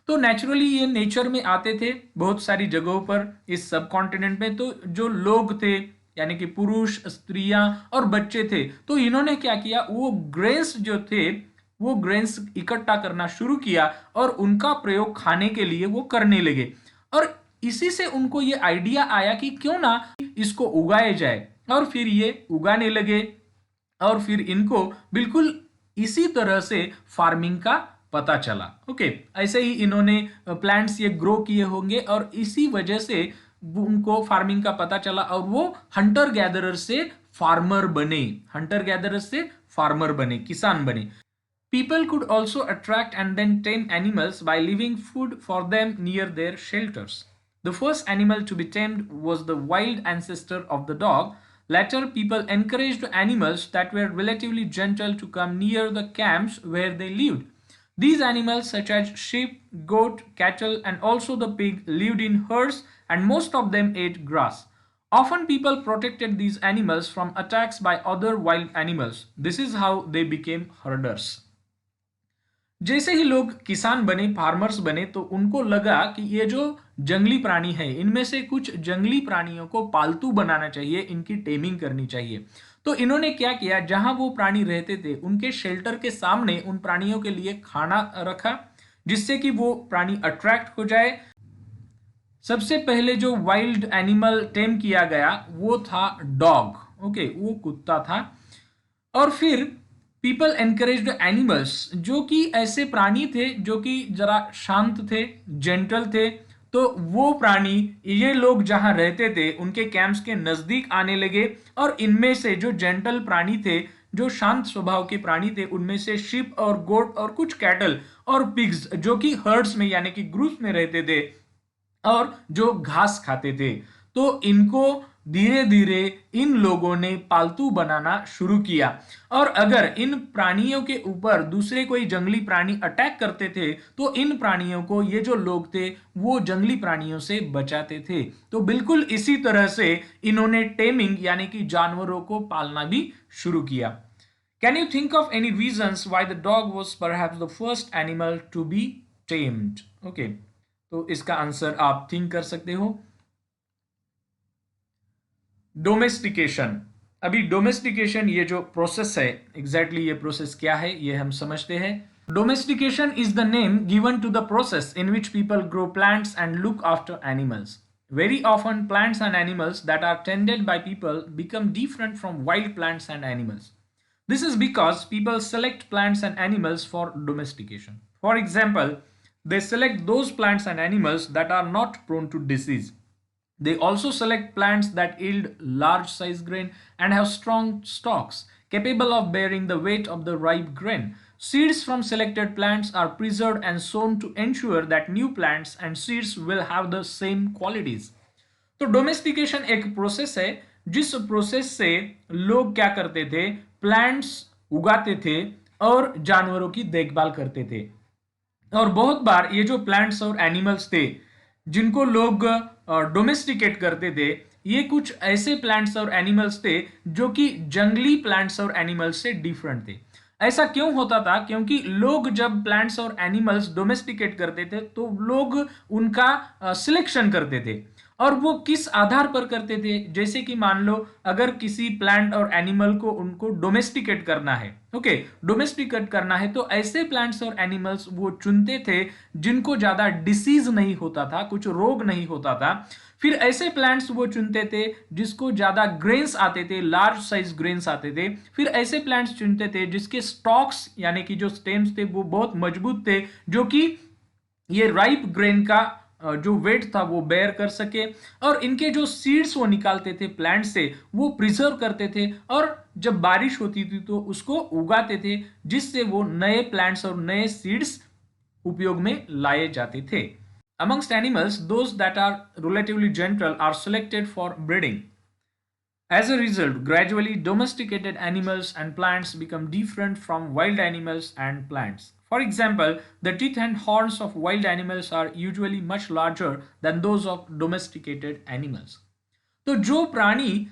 तो नेचुरली ये नेचर में आते थे बहुत सारी जगहों पर इस सब कॉन्टिनेंट में। तो जो लोग थे यानी कि पुरुष, स्त्रियां और बच्चे थे। तो इन्होंने क्या किया, वो ग्रेन्स जो थे वो ग्रेन्स इकट्ठा करना शुरू किया और उनका प्रयोग खाने के लिए वो करने लगे। और इसी से उनको ये आइडिया आया कि क्यों ना इसको उगाए जाए, और फिर ये उगाने लगे। और फिर इनको बिल्कुल इसी तरह से फार्मिंग का पता चला। ओके, ऐसे ही इन्होंने प्लांट्स ये ग्रो किए होंगे और इसी वजह से उनको फार्मिंग का पता चला और वो हंटर गैदरर से फार्मर बने, हंटर गैदरर से फार्मर बने, किसान बने। People could also attract and then tame animals by leaving food for them near their shelters. The first animal to be tamed was the wild ancestor of the dog. Later, people encouraged animals that were relatively gentle to come near the camps where they lived. These animals, such as sheep, goat, cattle, and also the pig, lived in herds and most of them ate grass. Often, people protected these animals from attacks by other wild animals. This is how they became herders. जैसे ही लोग किसान बने, farmers बने, तो उनको लगा कि ये जो जंगली प्राणी है, इनमें से कुछ जंगली प्राणियों को पालतू बनाना चाहिए, इनकी टेमिंग करनी चाहिए। तो इन्होंने क्या किया, जहां वो प्राणी रहते थे उनके शेल्टर के सामने उन प्राणियों के लिए खाना रखा, जिससे कि वो प्राणी अट्रैक्ट हो जाए। सबसे पहले जो वाइल्ड एनिमल टेम किया गया वो था डॉग। ओके, वो कुत्ता था। और फिर पीपल एनकरेज्ड एनिमल्स, जो कि ऐसे प्राणी थे जो कि जरा शांत थे, जेंटल थे। तो वो प्राणी, ये लोग जहां रहते थे उनके कैंप्स के नजदीक आने लगे और इनमें से जो जेंटल प्राणी थे, जो शांत स्वभाव के प्राणी थे, उनमें से शिप और गोट और कुछ कैटल और पिग्स, जो कि हर्ड्स में यानी कि ग्रुप्स में रहते थे और जो घास खाते थे। तो इनको धीरे धीरे इन लोगों ने पालतू बनाना शुरू किया। और अगर इन प्राणियों के ऊपर दूसरे कोई जंगली प्राणी अटैक करते थे तो इन प्राणियों को ये जो लोग थे वो जंगली प्राणियों से बचाते थे। तो बिल्कुल इसी तरह से इन्होंने टेमिंग यानी कि जानवरों को पालना भी शुरू किया। Can you think of any reasons why the dog was perhaps the first animal to be tamed? Okay, तो इसका आंसर आप थिंक कर सकते हो। डोमेस्टिकेशन। अभी डोमेस्टिकेशन ये जो प्रोसेस है, एग्जैक्टली ये प्रोसेस क्या है ये हम समझते हैं। Domestication is the name given to the process in which people grow plants and look after animals. Very often, plants and animals that are tended by people become different from wild plants and animals. This is because people select plants and animals for domestication. For example, they select those plants and animals that are not prone to disease. They also select plants that yield large size grain and have strong stalks, capable of bearing the weight of the ripe grain. Seeds from selected plants are preserved and sown to ensure that new plants and seeds will have the same qualities. तो domestication एक process है जिस process से लोग क्या करते थे, plants उगाते थे और जानवरों की देखभाल करते थे। और बहुत बार ये जो प्लांट्स और एनिमल्स थे जिनको लोग डोमेस्टिकेट करते थे, ये कुछ ऐसे प्लांट्स और एनिमल्स थे जो कि जंगली प्लांट्स और एनिमल्स से डिफरेंट थे। ऐसा क्यों होता था? क्योंकि लोग जब प्लांट्स और एनिमल्स डोमेस्टिकेट करते थे तो लोग उनका सिलेक्शन करते थे। और वो किस आधार पर करते थे? जैसे कि मान लो अगर किसी प्लांट और एनिमल को उनको डोमेस्टिकेट करना है, ओके, डोमेस्टिकेट करना है, तो ऐसे प्लांट्स और एनिमल्स वो चुनते थे जिनको ज्यादा डिसीज नहीं होता था, कुछ रोग नहीं होता था। फिर ऐसे प्लांट्स वो चुनते थे जिसको ज्यादा ग्रेन्स आते थे, लार्ज साइज ग्रेन्स आते थे। फिर ऐसे प्लांट्स चुनते थे जिसके स्टॉक्स यानी कि जो स्टेम्स थे वो बहुत मजबूत थे, जो कि ये राइप ग्रेन का जो वेट था वो बेयर कर सके। और इनके जो सीड्स वो निकालते थे प्लांट से वो प्रिजर्व करते थे और जब बारिश होती थी तो उसको उगाते थे, जिससे वो नए प्लांट्स और नए सीड्स उपयोग में लाए जाते थे। Amongst animals, those that are relatively gentle are selected for breeding. As a result, gradually domesticated animals and plants become different from wild animals and plants. For example, the teeth and horns of wild animals are usually much larger than those of domesticated animals. तो जो प्राणी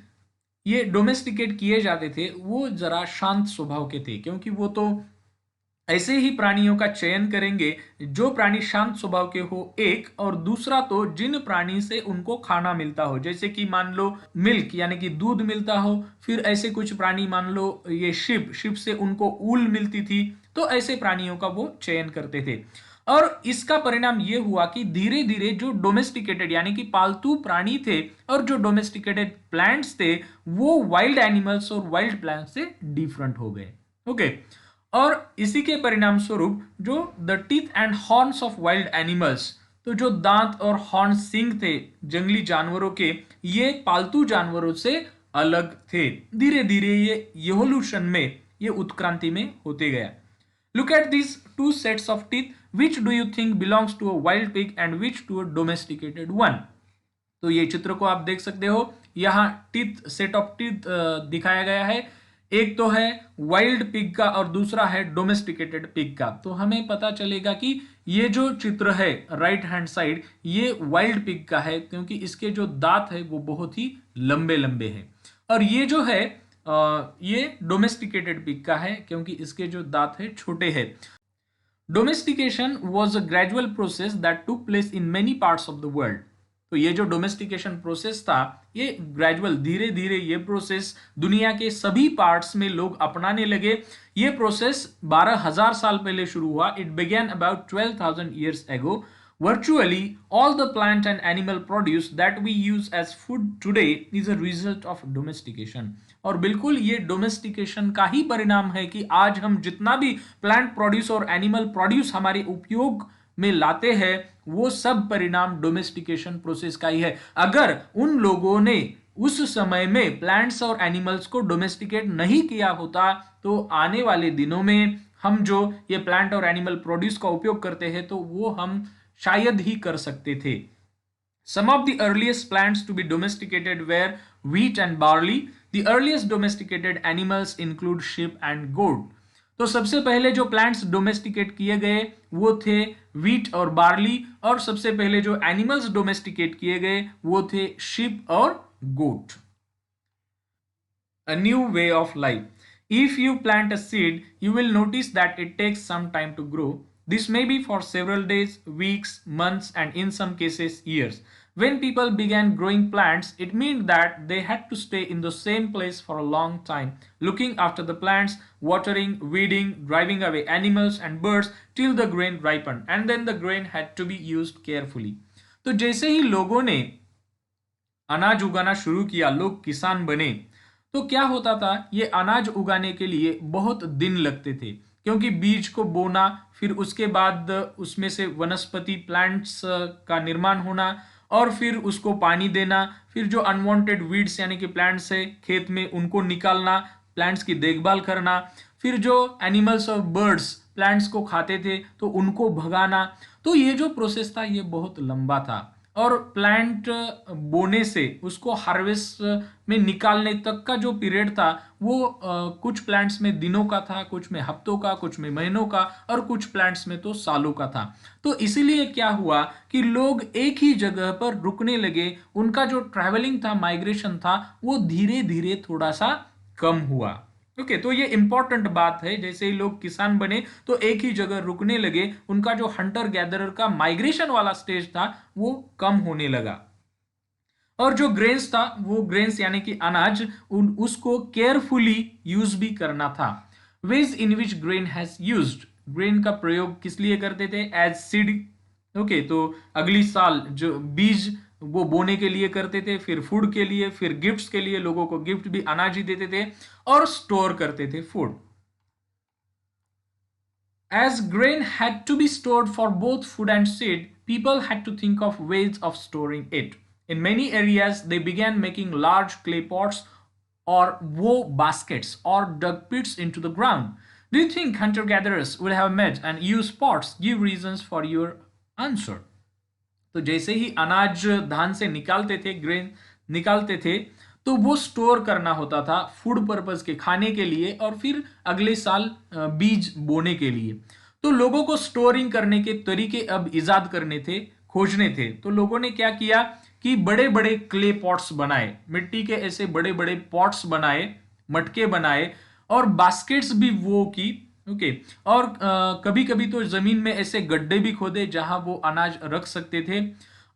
ये domesticate किए जाते थे वो जरा शांत स्वभाव के थे, क्योंकि वो तो ऐसे ही प्राणियों का चयन करेंगे जो प्राणी शांत स्वभाव के हो, एक, और दूसरा तो जिन प्राणी से उनको खाना मिलता हो, जैसे कि मान लो मिल्क यानी कि दूध मिलता हो, फिर ऐसे कुछ प्राणी मान लो ये शिप शिप से उनको ऊल मिलती थी, तो ऐसे प्राणियों का वो चयन करते थे। और इसका परिणाम ये हुआ कि धीरे धीरे जो डोमेस्टिकेटेड यानी कि पालतू प्राणी थे और जो डोमेस्टिकेटेड प्लांट्स थे वो वाइल्ड एनिमल्स और वाइल्ड प्लांट्स से डिफरेंट हो गए। ओके, और इसी के परिणाम स्वरूप जो the teeth and horns of wild animals, तो जो दांत और हॉर्न सिंग थे जंगली जानवरों के, ये पालतू जानवरों से अलग थे। धीरे धीरे ये इवोल्यूशन में, ये उत्क्रांति में होते गया। Look at this two sets of teeth, which do you think belongs to a wild pig and which to a domesticated one. तो ये चित्र को आप देख सकते हो, यहाँ टीथ, सेट ऑफ टीथ दिखाया गया है। एक तो है वाइल्ड पिग का और दूसरा है डोमेस्टिकेटेड पिग का। तो हमें पता चलेगा कि ये जो चित्र है राइट हैंड साइड, ये वाइल्ड पिग का है क्योंकि इसके जो दांत है वो बहुत ही लंबे लंबे हैं। और ये जो है ये डोमेस्टिकेटेड पिग का है क्योंकि इसके जो दांत है छोटे हैं। Domestication was a gradual process that took place in many parts of the world. तो ये जो डोमेस्टिकेशन प्रोसेस था, ये ग्रेजुअल, धीरे धीरे ये प्रोसेस दुनिया के सभी पार्ट्स में लोग अपनाने लगे। ये प्रोसेस 12,000 साल पहले शुरू हुआ। It began about 12,000 years ago. Virtually all the plant and animal produce that we use as food today is a result of domestication. और बिल्कुल ये डोमेस्टिकेशन का ही परिणाम है कि आज हम जितना भी प्लांट प्रोड्यूस और एनिमल प्रोड्यूस हमारे उपयोग में लाते हैं, वो सब परिणाम डोमेस्टिकेशन प्रोसेस का ही है। अगर उन लोगों ने उस समय में प्लांट्स और एनिमल्स को डोमेस्टिकेट नहीं किया होता तो आने वाले दिनों में हम जो ये प्लांट और एनिमल प्रोड्यूस का उपयोग करते हैं तो वो हम शायद ही कर सकते थे। Some of the earliest plants to be domesticated were wheat and barley. The earliest domesticated animals include sheep and goat. तो सबसे पहले जो प्लांट्स डोमेस्टिकेट किए गए वो थे व्हीट और बार्ली, और सबसे पहले जो एनिमल्स डोमेस्टिकेट किए गए वो थे शीप और गोट। A new way of life. If you plant a seed, you will notice that it takes some time to grow. This may be for several days, weeks, months, and in some cases, years. When people began growing plants, it meant that they had to stay in the same place for a long time, looking after the plants, watering, weeding, driving away animals and birds till the grain ripened, and then the grain had to be used carefully. तो जैसे ही लोगों ने अनाज उगाना शुरू किया, लोग किसान बने, तो क्या होता था, ये अनाज उगाने के लिए बहुत दिन लगते थे क्योंकि बीज को बोना, फिर उसके बाद उसमें से वनस्पति प्लांट्स का निर्माण होना, और फिर उसको पानी देना, फिर जो अनवांटेड वीड्स यानी कि प्लांट्स है खेत में उनको निकालना, प्लांट्स की देखभाल करना, फिर जो एनिमल्स और बर्ड्स प्लांट्स को खाते थे तो उनको भगाना। तो ये जो प्रोसेस था ये बहुत लंबा था, और प्लांट बोने से उसको हार्वेस्ट में निकालने तक का जो पीरियड था वो कुछ प्लांट्स में दिनों का था, कुछ में हफ्तों का, कुछ में महीनों का, और कुछ प्लांट्स में तो सालों का था। तो इसीलिए क्या हुआ कि लोग एक ही जगह पर रुकने लगे, उनका जो ट्रैवलिंग था, माइग्रेशन था, वो धीरे धीरे थोड़ा सा कम हुआ। ओके, तो ये इंपॉर्टेंट बात है। जैसे ही लोग किसान बने तो एक ही जगह रुकने लगे, उनका जो हंटर गैदरर का माइग्रेशन वाला स्टेज था वो कम होने लगा। और जो ग्रेन्स था, वो ग्रेन्स यानी कि अनाज, उसको केयरफुली यूज भी करना था। Ways in which grain has used, grain का प्रयोग किस लिए करते थे? As seed. ओके, तो अगली साल जो बीज वो बोने के लिए करते थे, फिर फूड के लिए, फिर गिफ्ट्स के लिए, लोगों को गिफ्ट भी अनाज ही देते थे, और स्टोर करते थे food. As grain had to be stored for both food and seed, people had to think of ways of storing it. In many areas, they began making large clay pots or woe baskets or dug pits into the ground. Do you think hunter gatherers would have met and used pots? Give reasons for your answer. तो जैसे ही अनाज धान से निकालते थे, grain निकालते थे, तो वो स्टोर करना होता था फूड पर्पस के, खाने के लिए, और फिर अगले साल बीज बोने के लिए। तो लोगों को स्टोरिंग करने के तरीके अब इजाद करने थे, खोजने थे। तो लोगों ने क्या किया कि बड़े बड़े क्ले पॉट्स बनाए, मिट्टी के ऐसे बड़े बड़े पॉट्स बनाए, मटके बनाए, और बास्केट्स भी वो की, ओके। और कभी कभी तो जमीन में ऐसे गड्ढे भी खोदे जहां वो अनाज रख सकते थे।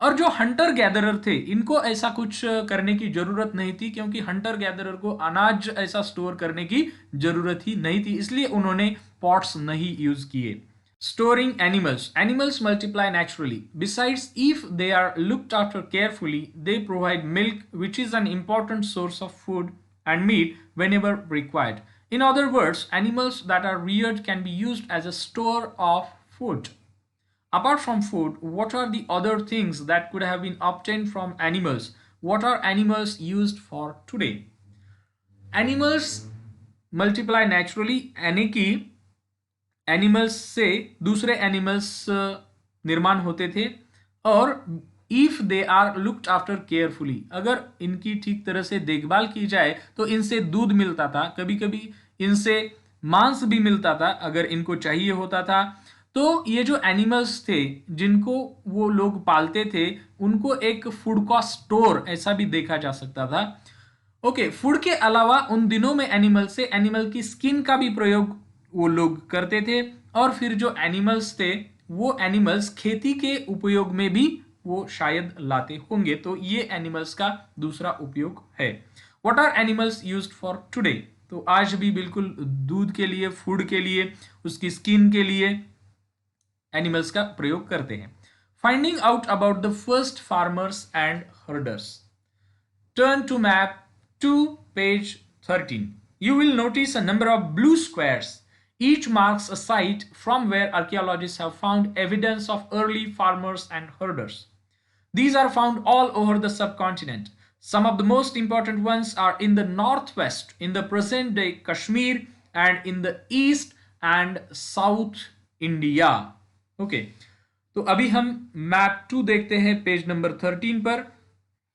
और जो हंटर गैदरर थे इनको ऐसा कुछ करने की जरूरत नहीं थी, क्योंकि हंटर गैदरर को अनाज ऐसा स्टोर करने की जरूरत ही नहीं थी, इसलिए उन्होंने पॉट्स नहीं यूज किए। Storing animals. Animals multiply naturally. Besides, if they are looked after carefully, they provide milk, which is an important source of food, and meat whenever required. In other words, animals that are reared can be used as a store of food. Apart from food, what are the other things that could have been obtained from animals? What are animals used for today? Animals multiply naturally, यानी कि animals से दूसरे animals निर्माण होते थे। और if they are looked after carefully, अगर इनकी ठीक तरह से देखभाल की जाए तो इनसे दूध मिलता था, कभी कभी इनसे मांस भी मिलता था अगर इनको चाहिए होता था। तो ये जो एनिमल्स थे जिनको वो लोग पालते थे उनको एक फूड का स्टोर ऐसा भी देखा जा सकता था। ओके, फूड के अलावा उन दिनों में एनिमल से एनिमल की स्किन का भी प्रयोग वो लोग करते थे। और फिर जो एनिमल्स थे वो एनिमल्स खेती के उपयोग में भी वो शायद लाते होंगे, तो ये एनिमल्स का दूसरा उपयोग है। What are animals used for today? तो आज भी बिल्कुल दूध के लिए, फूड के लिए, उसकी स्किन के लिए एनिमल्स का प्रयोग करते हैं। Finding out about the first farmers and herders. Turn to map 2, page 13. You will notice a number of blue squares. Each marks a site from where archaeologists have found evidence of early farmers and herders. These are found all over the subcontinent. Some of the most important ones are in the northwest, in the present day Kashmir, and in the east and south India. Okay. तो अभी हम map 2 देखते हैं page number 13 पर।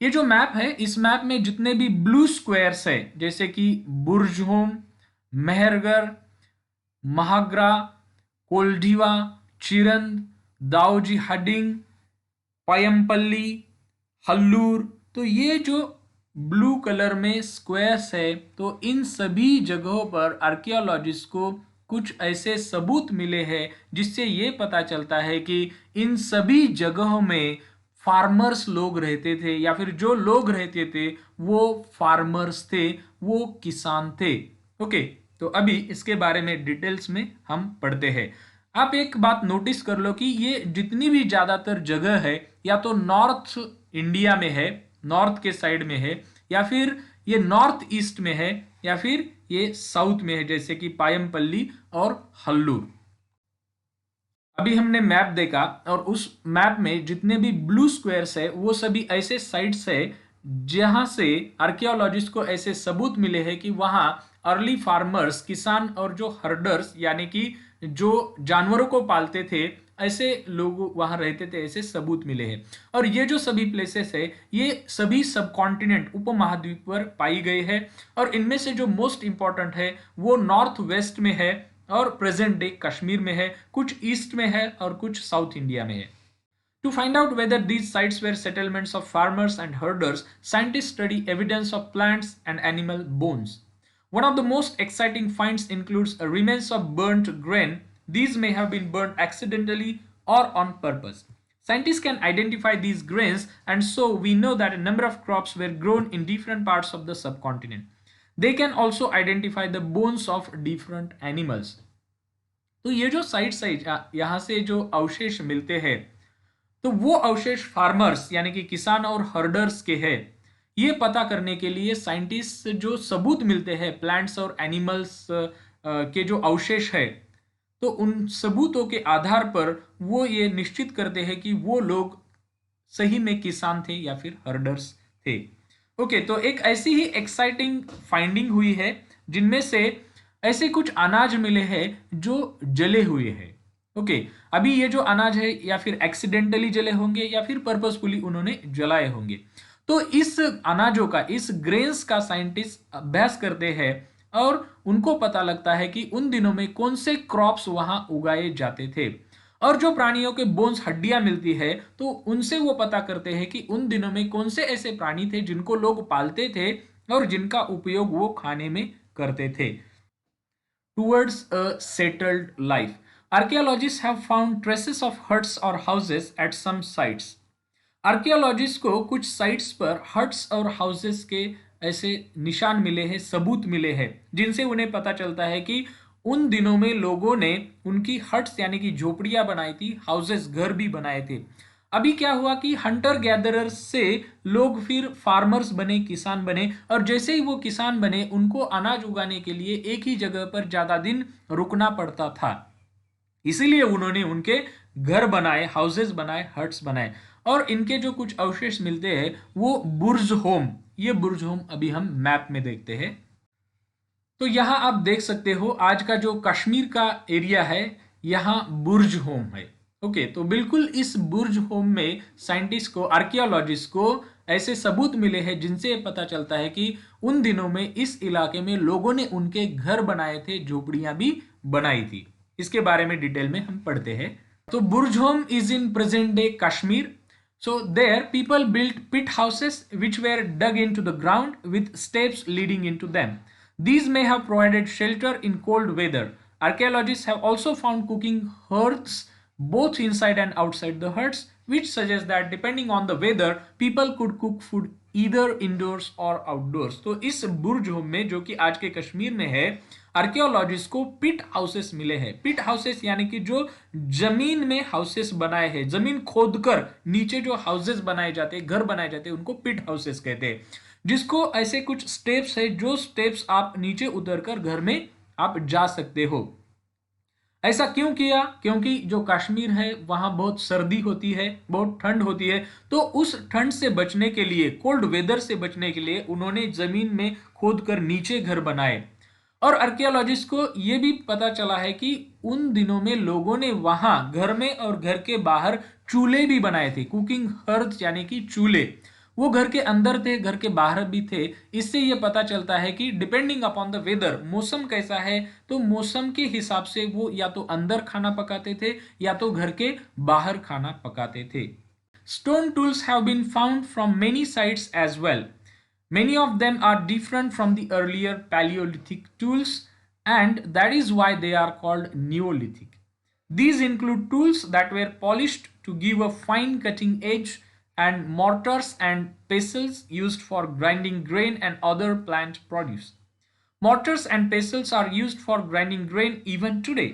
ये जो map है इस मैप में जितने भी ब्लू स्क्वायर्स है जैसे कि बुर्जहोम, मेहरगढ़, महाग्रा, कोल्ढिवा, चिरंद, दाऊजी हडिंग, पयमपल्ली, हल्लूर, तो ये जो ब्लू कलर में स्क्वायर्स है तो इन सभी जगहों पर आर्कियोलॉजिस्ट को कुछ ऐसे सबूत मिले हैं जिससे ये पता चलता है कि इन सभी जगहों में फार्मर्स लोग रहते थे, या फिर जो लोग रहते थे वो फार्मर्स थे, वो किसान थे। ओके, तो अभी इसके बारे में डिटेल्स में हम पढ़ते हैं। आप एक बात नोटिस कर लो कि ये जितनी भी ज्यादातर जगह है या तो नॉर्थ इंडिया में है, नॉर्थ के साइड में है, या फिर ये नॉर्थ ईस्ट में है, या फिर ये साउथ में है जैसे कि पायमपल्ली और हल्लूर। अभी हमने मैप देखा और उस मैप में जितने भी ब्लू स्क्वायर्स है वो सभी ऐसे साइट्स है जहां से आर्कियोलॉजिस्ट को ऐसे सबूत मिले हैं कि वहां अर्ली फार्मर्स, किसान और जो हर्डर्स यानी कि जो जानवरों को पालते थे ऐसे लोग वहां रहते थे, ऐसे सबूत मिले हैं। और ये जो सभी प्लेसेस है ये सभी सब कॉन्टिनेंट, उपमहाद्वीप पर पाई गई है। और इनमें से जो मोस्ट इंपॉर्टेंट है वो नॉर्थ वेस्ट में है और प्रेजेंट डे कश्मीर में है, कुछ ईस्ट में है और कुछ साउथ इंडिया में है। To find out whether these sites were settlements of farmers and herders, scientists study evidence of plants and animal bones. One of the most exciting finds includes a remains of burnt grain. These may have been burnt accidentally or on purpose. Scientists can identify these grains, and so we know that a number of crops were grown in different parts of the subcontinent. They can also identify the bones of different animals. तो ये जो sites है यहाँ से जो अवशेष मिलते हैं तो वो अवशेष फार्मर्स यानी कि किसान और हर्डर्स के हैं। ये पता करने के लिए साइंटिस्ट जो सबूत मिलते हैं प्लांट्स और एनिमल्स के जो अवशेष है तो उन सबूतों के आधार पर वो ये निश्चित करते हैं कि वो लोग सही में किसान थे या फिर हर्डर्स थे। ओके, तो एक ऐसी ही एक्साइटिंग फाइंडिंग हुई है जिनमें से ऐसे कुछ अनाज मिले हैं जो जले हुए हैं। ओके, अभी ये जो अनाज है या फिर एक्सीडेंटली जले होंगे या फिर पर्पसफुली उन्होंने जलाए होंगे। तो इस अनाजों का, इस ग्रेन्स का साइंटिस्ट अभ्यास करते हैं और उनको पता लगता है कि उन दिनों में कौन से क्रॉप्स वहां उगाए जाते थे। और जो प्राणियों के बोन्स, हड्डियां मिलती है तो उनसे वो पता करते हैं कि उन दिनों में कौन से ऐसे प्राणी थे जिनको लोग पालते थे और जिनका उपयोग वो खाने में करते थे। towards a settled life. Archaeologists have found traces of huts or houses at some sites. Archaeologist को कुछ साइट्स पर हट्स और हाउसेस के ऐसे निशान मिले हैं, सबूत मिले हैं, जिनसे उन्हें पता चलता है कि उन दिनों में लोगों ने उनकी हट्स यानी कि झोपड़ियां बनाई थी, हाउसेस घर भी बनाए थे। अभी क्या हुआ कि हंटर गैदरर्स से लोग फिर फार्मर्स बने, किसान बने, और जैसे ही वो किसान बने उनको अनाज उगाने के लिए एक ही जगह पर ज्यादा दिन रुकना पड़ता था। इसीलिए उन्होंने उनके घर बनाए, हाउसेस बनाए, हट्स बनाए, और इनके जो कुछ अवशेष मिलते हैं वो बुर्ज होम, ये बुर्ज होम अभी हम मैप में देखते हैं। तो यहां आप देख सकते हो आज का जो कश्मीर का एरिया है, यहां बुर्ज होम है। ओके, तो बिल्कुल इस बुर्ज होम में साइंटिस्ट को, आर्कियोलॉजिस्ट को ऐसे सबूत मिले हैं जिनसे पता चलता है कि उन दिनों में इस इलाके में लोगों ने उनके घर बनाए थे, झोपड़ियां भी बनाई थी। इसके बारे में डिटेल में हम पढ़ते हैं। तो Burzahom is in present day Kashmir. So there people built pit houses which were dug into the ground with steps leading into them. These may have provided shelter in cold weather. Archaeologists have also found cooking hearths both inside and outside the huts, which suggests that depending on the weather, people could cook food either indoors or outdoors. तो इस बुर्ज home में, जो कि आज के कश्मीर में है, archaeologist को पिट हाउसेस मिले हैं। पिट हाउसेस यानी कि जो जमीन में हाउसेस बनाए हैं, जमीन खोदकर नीचे जो हाउसेस बनाए जाते हैं, घर बनाए जाते हैं, उनको पिट हाउसेस कहते हैं। जिसको ऐसे कुछ स्टेप्स है, जो स्टेप्स आप नीचे उतरकर घर में आप जा सकते हो। ऐसा क्यों किया? क्योंकि जो कश्मीर है वहां बहुत सर्दी होती है, बहुत ठंड होती है, तो उस ठंड से बचने के लिए, कोल्ड वेदर से बचने के लिए उन्होंने जमीन में खोदकर नीचे घर बनाए। और आर्कियोलॉजिस्ट को यह भी पता चला है कि उन दिनों में लोगों ने वहां घर में और घर के बाहर चूल्हे भी बनाए थे, कुकिंग हर्थ यानी कि चूल्हे। वो घर के अंदर थे, घर के बाहर भी थे। इससे यह पता चलता है कि डिपेंडिंग अपॉन द वेदर, मौसम कैसा है, तो मौसम के हिसाब से वो या तो अंदर खाना पकाते थे या तो घर के बाहर खाना पकाते थे। Stone tools have been found from many sites as well. Many of them are different from the earlier Paleolithic tools, and that is why they are called Neolithic. These include tools that were polished to give a fine cutting edge, and mortars and pestles used for grinding grain and other plant produce. Mortars and pestles are used for grinding grain even today,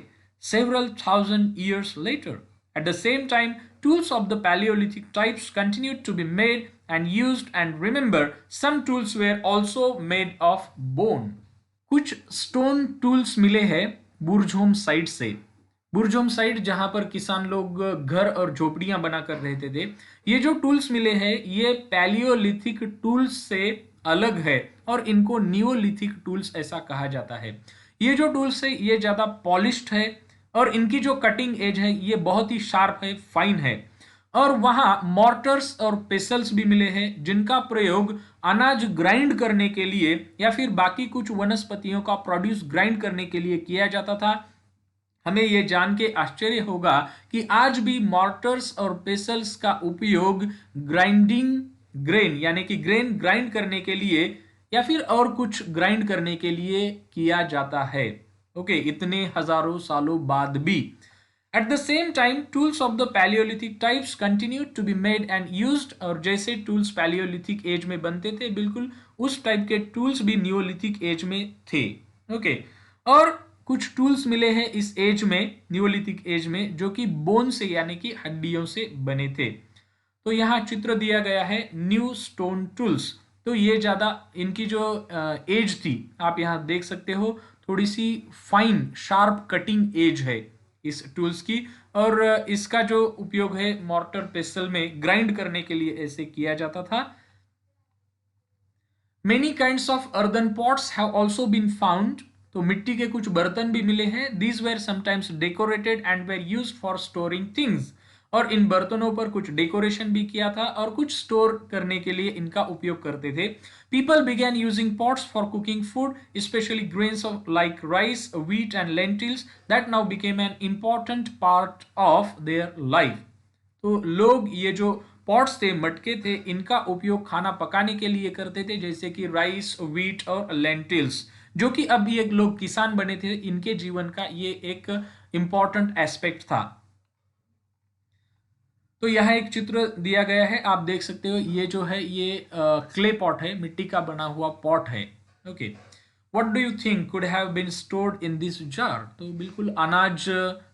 several thousand years later. At the same time, tools of the Paleolithic types continued to be made and used, and remember, some tools were also made of bone. कुछ stone tools मिले हैं Burzahom site से। Burzahom site जहां पर किसान लोग घर और झोपड़ियां बना कर रहते थे। ये जो टूल्स मिले हैं ये पैलियोलिथिक टूल्स से अलग है और इनको नियोलिथिक टूल्स ऐसा कहा जाता है। ये जो टूल्स है ये ज्यादा पॉलिश्ड है और इनकी जो कटिंग एज है ये बहुत ही शार्प है, फाइन है। और वहां मॉर्टर्स और पेसल्स भी मिले हैं जिनका प्रयोग अनाज ग्राइंड करने के लिए या फिर बाकी कुछ वनस्पतियों का प्रोड्यूस ग्राइंड करने के लिए किया जाता था। हमें यह जान के आश्चर्य होगा कि आज भी मॉर्टर्स और पेसल्स का उपयोग ग्राइंडिंग ग्रेन यानी कि ग्रेन ग्राइंड करने के लिए या फिर और कुछ ग्राइंड करने के लिए किया जाता है। ओके, इतने हजारों सालों बाद भी। At the same time, tools of the Paleolithic types continued to be made and used, और जैसे टूल्स पैलियोलिथिक एज में बनते थे बिल्कुल उस टाइप के टूल्स भी नियोलिथिक एज में थे। ओके, और कुछ टूल्स मिले हैं इस एज में, नियोलिथिक एज में, जो कि बोन से यानी कि हड्डियों से बने थे। तो यहाँ चित्र दिया गया है न्यू स्टोन टूल्स। तो ये ज़्यादा इनकी जो एज थी आप यहाँ देख सकते हो, थोड़ी सी फाइन शार्प कटिंग एज है इस टूल्स की, और इसका जो उपयोग है मॉर्टर पेस्टल में ग्राइंड करने के लिए ऐसे किया जाता था। Many kinds of earthen pots have also been found. तो मिट्टी के कुछ बर्तन भी मिले हैं। These were sometimes decorated and were used for storing things. और इन बर्तनों पर कुछ डेकोरेशन भी किया था और कुछ स्टोर करने के लिए इनका उपयोग करते थे। People began using pots for cooking food, especially grains of like rice, wheat and lentils that now became an important part of their life. तो लोग ये जो पॉट्स थे, मटके थे, इनका उपयोग खाना पकाने के लिए करते थे, जैसे कि राइस, व्हीट और लेंटिल्स। जो कि अब ये लोग किसान बने थे, इनके जीवन का ये एक इंपॉर्टेंट एस्पेक्ट था। तो यहाँ एक चित्र दिया गया है, आप देख सकते हो, ये जो है ये क्ले पॉट है, मिट्टी का बना हुआ पॉट है। Okay, what do you think could have been stored in this jar? तो बिल्कुल अनाज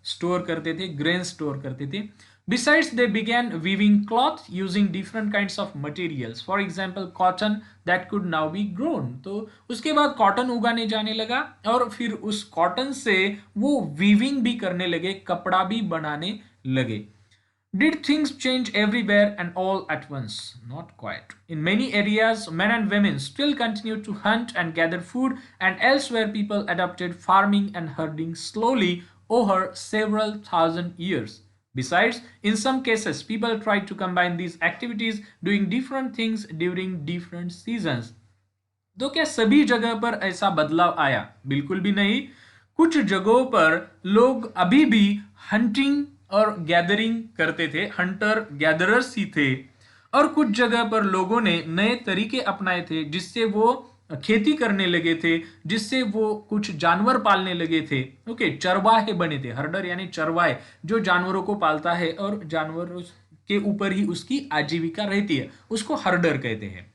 स्टोर करते थे, ग्रेन स्टोर करते थे। Besides, they began weaving cloth using different kinds of materials. For example, cotton that could now be grown. तो उसके बाद कॉटन उगाने जाने लगा और फिर उस कॉटन से वो वीविंग भी करने लगे, कपड़ा भी बनाने लगे। Did things change everywhere and all at once? Not quite. In many areas, men and women still continued to hunt and gather food, and elsewhere, people adopted farming and herding slowly over several thousand years. Besides, in some cases, people tried to combine these activities, doing different things during different seasons. तो क्या सभी जगह पर ऐसा बदलाव आया? बिल्कुल भी नहीं। कुछ जगहों पर लोग अभी भी हंटिंग और गैदरिंग करते थे, हंटर गैदरर्स ही थे, और कुछ जगह पर लोगों ने नए तरीके अपनाए थे जिससे वो खेती करने लगे थे, जिससे वो कुछ जानवर पालने लगे थे। ओके, चरवाहे बने थे, हर्डर यानी चरवाहे, जो जानवरों को पालता है और जानवरों के ऊपर ही उसकी आजीविका रहती है, उसको हर्डर कहते हैं।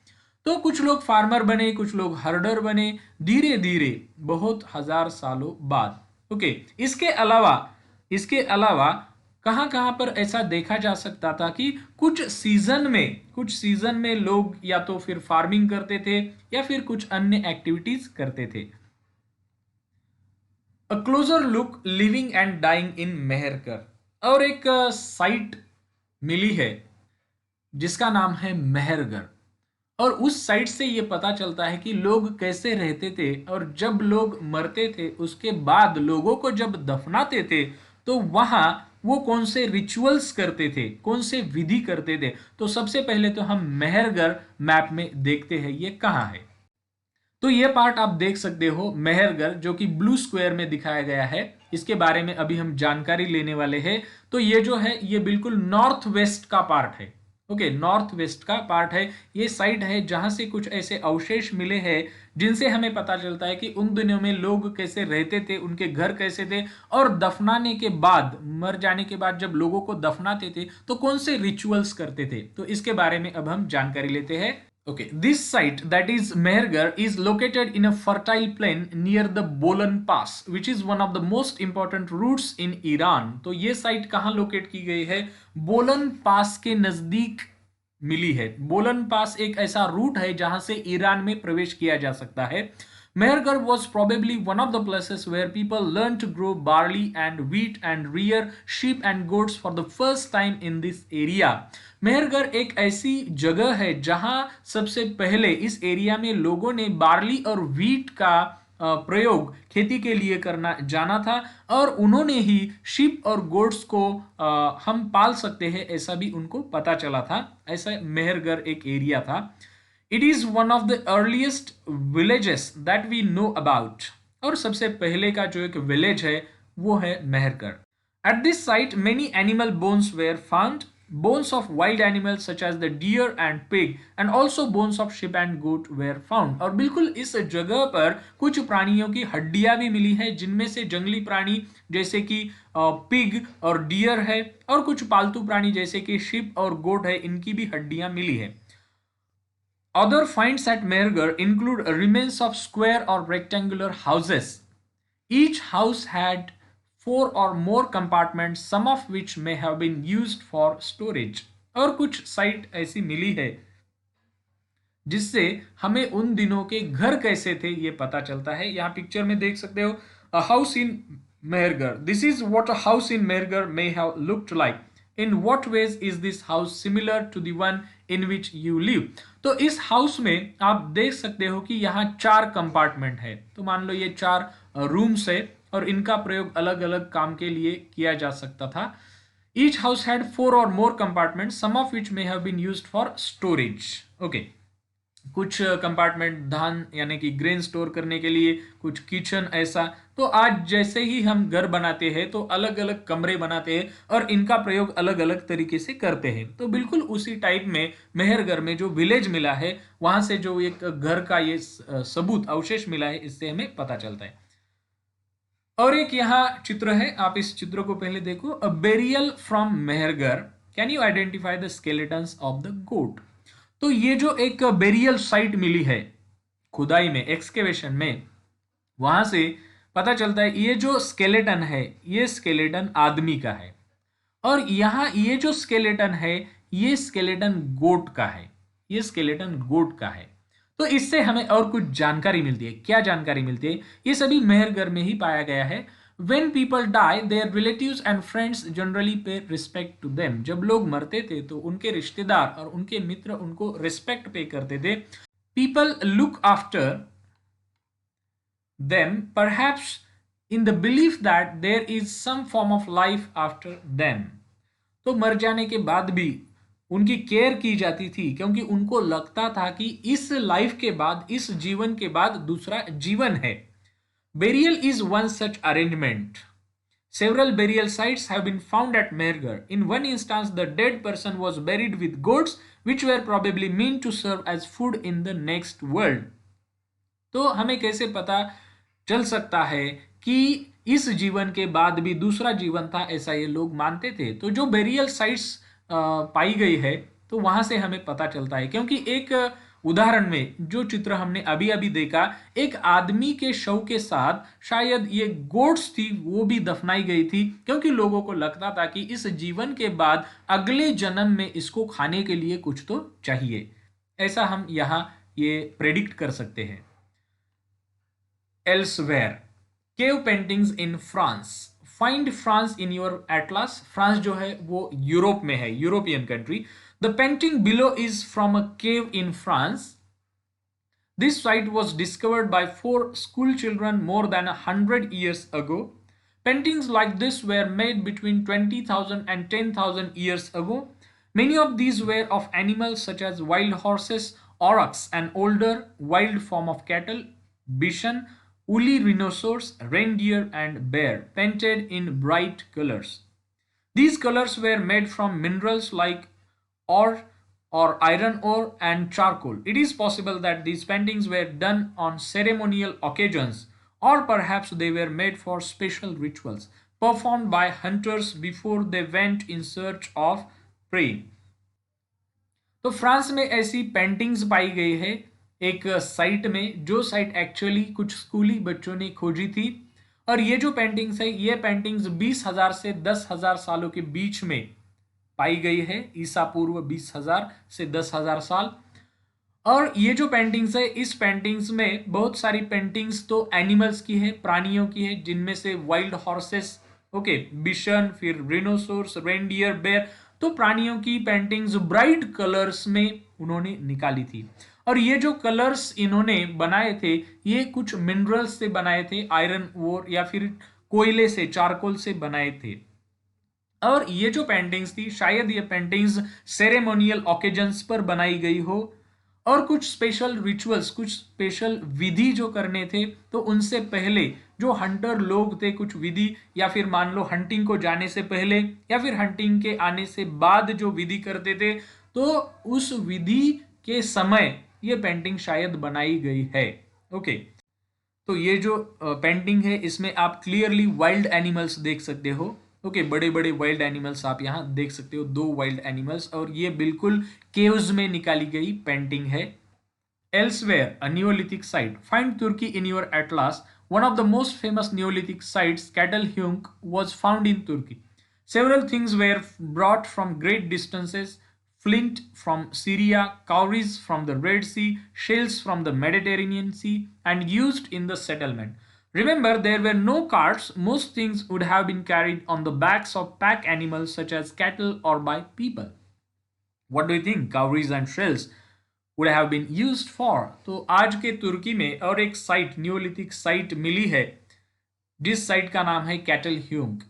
तो कुछ लोग फार्मर बने, कुछ लोग हर्डर बने, धीरे धीरे बहुत हजार सालों बाद। ओके, इसके अलावा कहां कहां पर ऐसा देखा जा सकता था कि कुछ सीजन में लोग या तो फिर फार्मिंग करते थे या फिर कुछ अन्य एक्टिविटीज करते थे। A closer look living and dying in Mehrgarh, और एक साइट मिली है जिसका नाम है मेहरगर, और उस साइट से ये पता चलता है कि लोग कैसे रहते थे, और जब लोग मरते थे उसके बाद लोगों को जब दफनाते थे तो वहां वो कौन से रिचुअल्स करते थे, कौन से विधि करते थे। तो सबसे पहले तो हम मेहरगर मैप में देखते हैं ये कहाँ है। तो ये पार्ट आप देख सकते हो, मेहरगर, जो कि ब्लू स्क्वायर में दिखाया गया है, इसके बारे में अभी हम जानकारी लेने वाले हैं। तो ये जो है ये बिल्कुल नॉर्थ वेस्ट का पार्ट है। ओके, नॉर्थ वेस्ट का पार्ट है, ये साइट है जहां से कुछ ऐसे अवशेष मिले हैं जिनसे हमें पता चलता है कि उन दिनों में लोग कैसे रहते थे, उनके घर कैसे थे, और दफनाने के बाद, मर जाने के बाद जब लोगों को दफनाते थे तो कौन से रिचुअल्स करते थे। तो इसके बारे में अब हम जानकारी लेते हैं। Okay, this site, that is Mehergar, is located in a fertile plain near the Bolan Pass, which is one of the most important routes in Iran. तो ये साइट कहाँ लोकेट की गई है? बोलन पास के नजदीक मिली है। बोलन पास एक ऐसा रूट है जहां से ईरान में प्रवेश किया जा सकता है। Mehergar was probably one of the places where people learned to grow barley and wheat and rear sheep and goats for the first time in this area. मेहरगर एक ऐसी जगह है जहां सबसे पहले इस एरिया में लोगों ने बार्ली और व्हीट का प्रयोग खेती के लिए करना जाना था, और उन्होंने ही शिप और गोट्स को हम पाल सकते हैं ऐसा भी उनको पता चला था। ऐसा मेहरगर एक एरिया था। It is one of the earliest villages that we know about, और सबसे पहले का जो एक विलेज है वो है Mehrgarh. At this site many animal bones were found, bones of wild animals such as the deer and pig and also bones of sheep and goat were found। और बिल्कुल इस जगह पर कुछ प्राणियों की हड्डियां भी मिली है, जिनमें से जंगली प्राणी जैसे कि पिग और डियर है, और कुछ पालतू प्राणी जैसे कि शिप और गोट है, इनकी भी हड्डियां मिली है। Other finds at Mehrgarh include remains of square or rectangular houses. Each house had 4 or more compartments, some of which may have been used for storage। और कुछ साइट ऐसी मिली है जिससे हमें उन दिनों के घर कैसे थे ये पता चलता है। यहाँ पिक्चर में देख सकते हो, a house in Mehrgarh, this is what a house in Mehrgarh may have looked like. In what ways is this house similar to the one in which you live. तो इस हाउस में आप देख सकते हो कि यहाँ 4 कंपार्टमेंट है। तो मान लो ये 4 रूम्स है और इनका प्रयोग अलग अलग काम के लिए किया जा सकता था। Each house had 4 or more compartments, some of which may have been used for storage। Okay, कुछ कंपार्टमेंट धान यानी कि ग्रेन स्टोर करने के लिए, कुछ किचन ऐसा। तो आज जैसे ही हम घर बनाते हैं तो अलग अलग कमरे बनाते हैं और इनका प्रयोग अलग अलग तरीके से करते हैं। तो बिल्कुल उसी टाइप में मेहरगढ़ में जो विलेज मिला है, वहां से जो एक घर का ये सबूत अवशेष मिला है, इससे हमें पता चलता है। और एक यहाँ चित्र है, आप इस चित्र को पहले देखो। A burial from Mehrgarh, can you identify the skeletons of the goat. तो ये जो एक बेरियल साइट मिली है खुदाई में, एक्सकेवेशन में, वहां से पता चलता है ये जो स्केलेटन है, ये स्केलेटन आदमी का है। और यहाँ ये जो स्केलेटन है, ये स्केलेटन गोट का है, ये स्केलेटन गोट का है। तो इससे हमें और कुछ जानकारी मिलती है। क्या जानकारी मिलती है? ये सभी मेहरगढ़ में ही पाया गया है। When people die, their relatives and friends generally pay respect to them. जब लोग मरते थे तो उनके रिश्तेदार और उनके मित्र उनको रिस्पेक्ट पे करते थे। People look after them, perhaps in the belief that there is some form of life after them. तो मर जाने के बाद भी उनकी केयर की जाती थी, क्योंकि उनको लगता था कि इस लाइफ के बाद, इस जीवन के बाद दूसरा जीवन है। Burial is one such arrangement. Several burial sites have been found at Mehrgarh. In one instance, the dead person was buried with goats, which were probably meant to serve as food in the next world. तो हमें कैसे पता चल सकता है कि इस जीवन के बाद भी दूसरा जीवन था, ऐसा ये लोग मानते थे। तो जो बेरियल साइट्स पाई गई है, तो वहां से हमें पता चलता है, क्योंकि एक उदाहरण में जो चित्र हमने अभी अभी देखा, एक आदमी के शव के साथ शायद ये गोट्स थी, वो भी दफनाई गई थी, क्योंकि लोगों को लगता था कि इस जीवन के बाद अगले जन्म में इसको खाने के लिए कुछ तो चाहिए। ऐसा हम यहाँ ये प्रेडिक्ट कर सकते हैं। Elsewhere, cave paintings in France. Find France in your atlas. France जो है वो यूरोप में है, European country. The painting below is from a cave in France. This site was discovered by 4 school children more than 100 years ago. Paintings like this were made between 20,000 and 10,000 years ago. Many of these were of animals such as wild horses, aurochs, an older wild form of cattle, bison, woolly rhinoceros, reindeer, and bear, painted in bright colors. These colors were made from minerals like ore or iron ore and charcoal. It is possible that these paintings were done on ceremonial occasions, or perhaps they were made for special rituals performed by hunters before they went in search of prey. तो France में ऐसी paintings पाई गई है एक site में, जो site actually कुछ स्कूली बच्चों ने खोजी थी। और ये जो पेंटिंग्स है, ये पेंटिंग्स 20,000 से 10,000 सालों के बीच में पाई गई है, ईसा पूर्व 20,000 से 10,000 साल। और ये जो पेंटिंग्स है, इस पेंटिंग्स में बहुत सारी पेंटिंग्स तो एनिमल्स की है, प्राणियों की है, जिनमें से वाइल्ड हॉर्सेस, ओके, बिशन, फिर रिनोसोर्स, रेंडियर, बेयर। तो प्राणियों की पेंटिंग्स ब्राइट कलर्स में उन्होंने निकाली थी। और ये जो कलर्स इन्होंने बनाए थे, ये कुछ मिनरल्स से बनाए थे, आयरन ओर या फिर कोयले से, चारकोल से बनाए थे। और ये जो पेंटिंग्स थी, शायद ये पेंटिंग्स सेरेमोनियल ओकेजन्स पर बनाई गई हो, और कुछ स्पेशल रिचुअल्स, कुछ स्पेशल विधि जो करने थे, तो उनसे पहले जो हंटर लोग थे, कुछ विधि, या फिर मान लो हंटिंग को जाने से पहले या फिर हंटिंग के आने से बाद जो विधि करते थे, तो उस विधि के समय ये पेंटिंग शायद बनाई गई है। ओके, तो ये जो पेंटिंग है, इसमें आप क्लियरली वाइल्ड एनिमल्स देख सकते हो। ओके, बड़े बड़े वाइल्ड एनिमल्स आप यहाँ देख सकते हो, 2 वाइल्ड एनिमल्स, और ये बिल्कुल केव्स में निकाली गई पेंटिंग है। Elsewhere, a Neolithic site. Find Turkey in your atlas. One of the most famous Neolithic sites, Catalhunk, was found in Turkey. Several things were brought from great distances: flint from Syria, cowries from the Red Sea, shells from the Mediterranean Sea, and used in the settlement. Remember, there were no carts. Most things would have been carried on the backs of pack animals such as cattle or by people. What do you think cowries and shells would have been used for? तो आज के तुर्की में और एक site, Neolithic site मिली है, जिस site का नाम है कैटल ह्यूंग।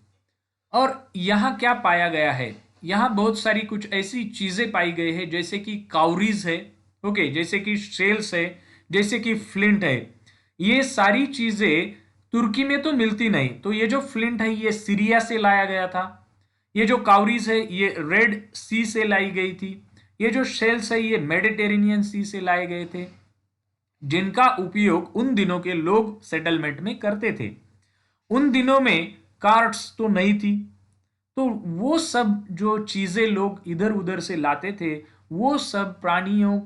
और यहाँ क्या पाया गया है? यहाँ बहुत सारी कुछ ऐसी चीजें पाई गई है, जैसे कि काउरीज है, ओके, जैसे कि शेल्स है, जैसे कि फ्लिंट है, ये सारी चीजें तुर्की में तो मिलती नहीं। तो ये जो फ्लिंट है ये सीरिया से लाया गया था, ये जो काउरीज है ये रेड सी से लाई गई थी, ये जो शेल्स है ये मेडिटेरेनियन सी से लाए गए थे, जिनका उपयोग उन दिनों के लोग सेटलमेंट में करते थे। उन दिनों में कार्ट्स तो नहीं थी, तो वो सब जो चीजें लोग इधर उधर से लाते थे वो सब प्राणियों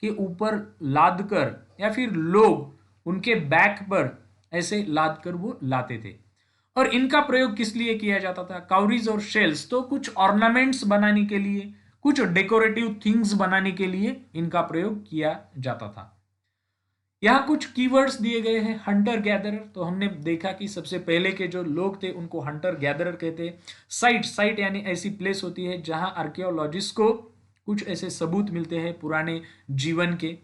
के ऊपर लाद कर या फिर लोग उनके बैक पर ऐसे लाद कर वो लाते थे। और इनका प्रयोग किस लिए किया जाता था? काउरीज और शेल्स तो कुछ ऑर्नामेंट्स बनाने के लिए, कुछ डेकोरेटिव थिंग्स बनाने के लिए इनका प्रयोग किया जाता था। यहाँ कुछ कीवर्ड्स दिए गए हैं। हंटर गैदरर, तो हमने देखा कि सबसे पहले के जो लोग थे उनको हंटर गैदरर कहते हैं। साइट, साइट यानी ऐसी प्लेस होती है जहां आर्कियोलॉजिस्ट को कुछ ऐसे सबूत मिलते हैं पुराने जीवन के।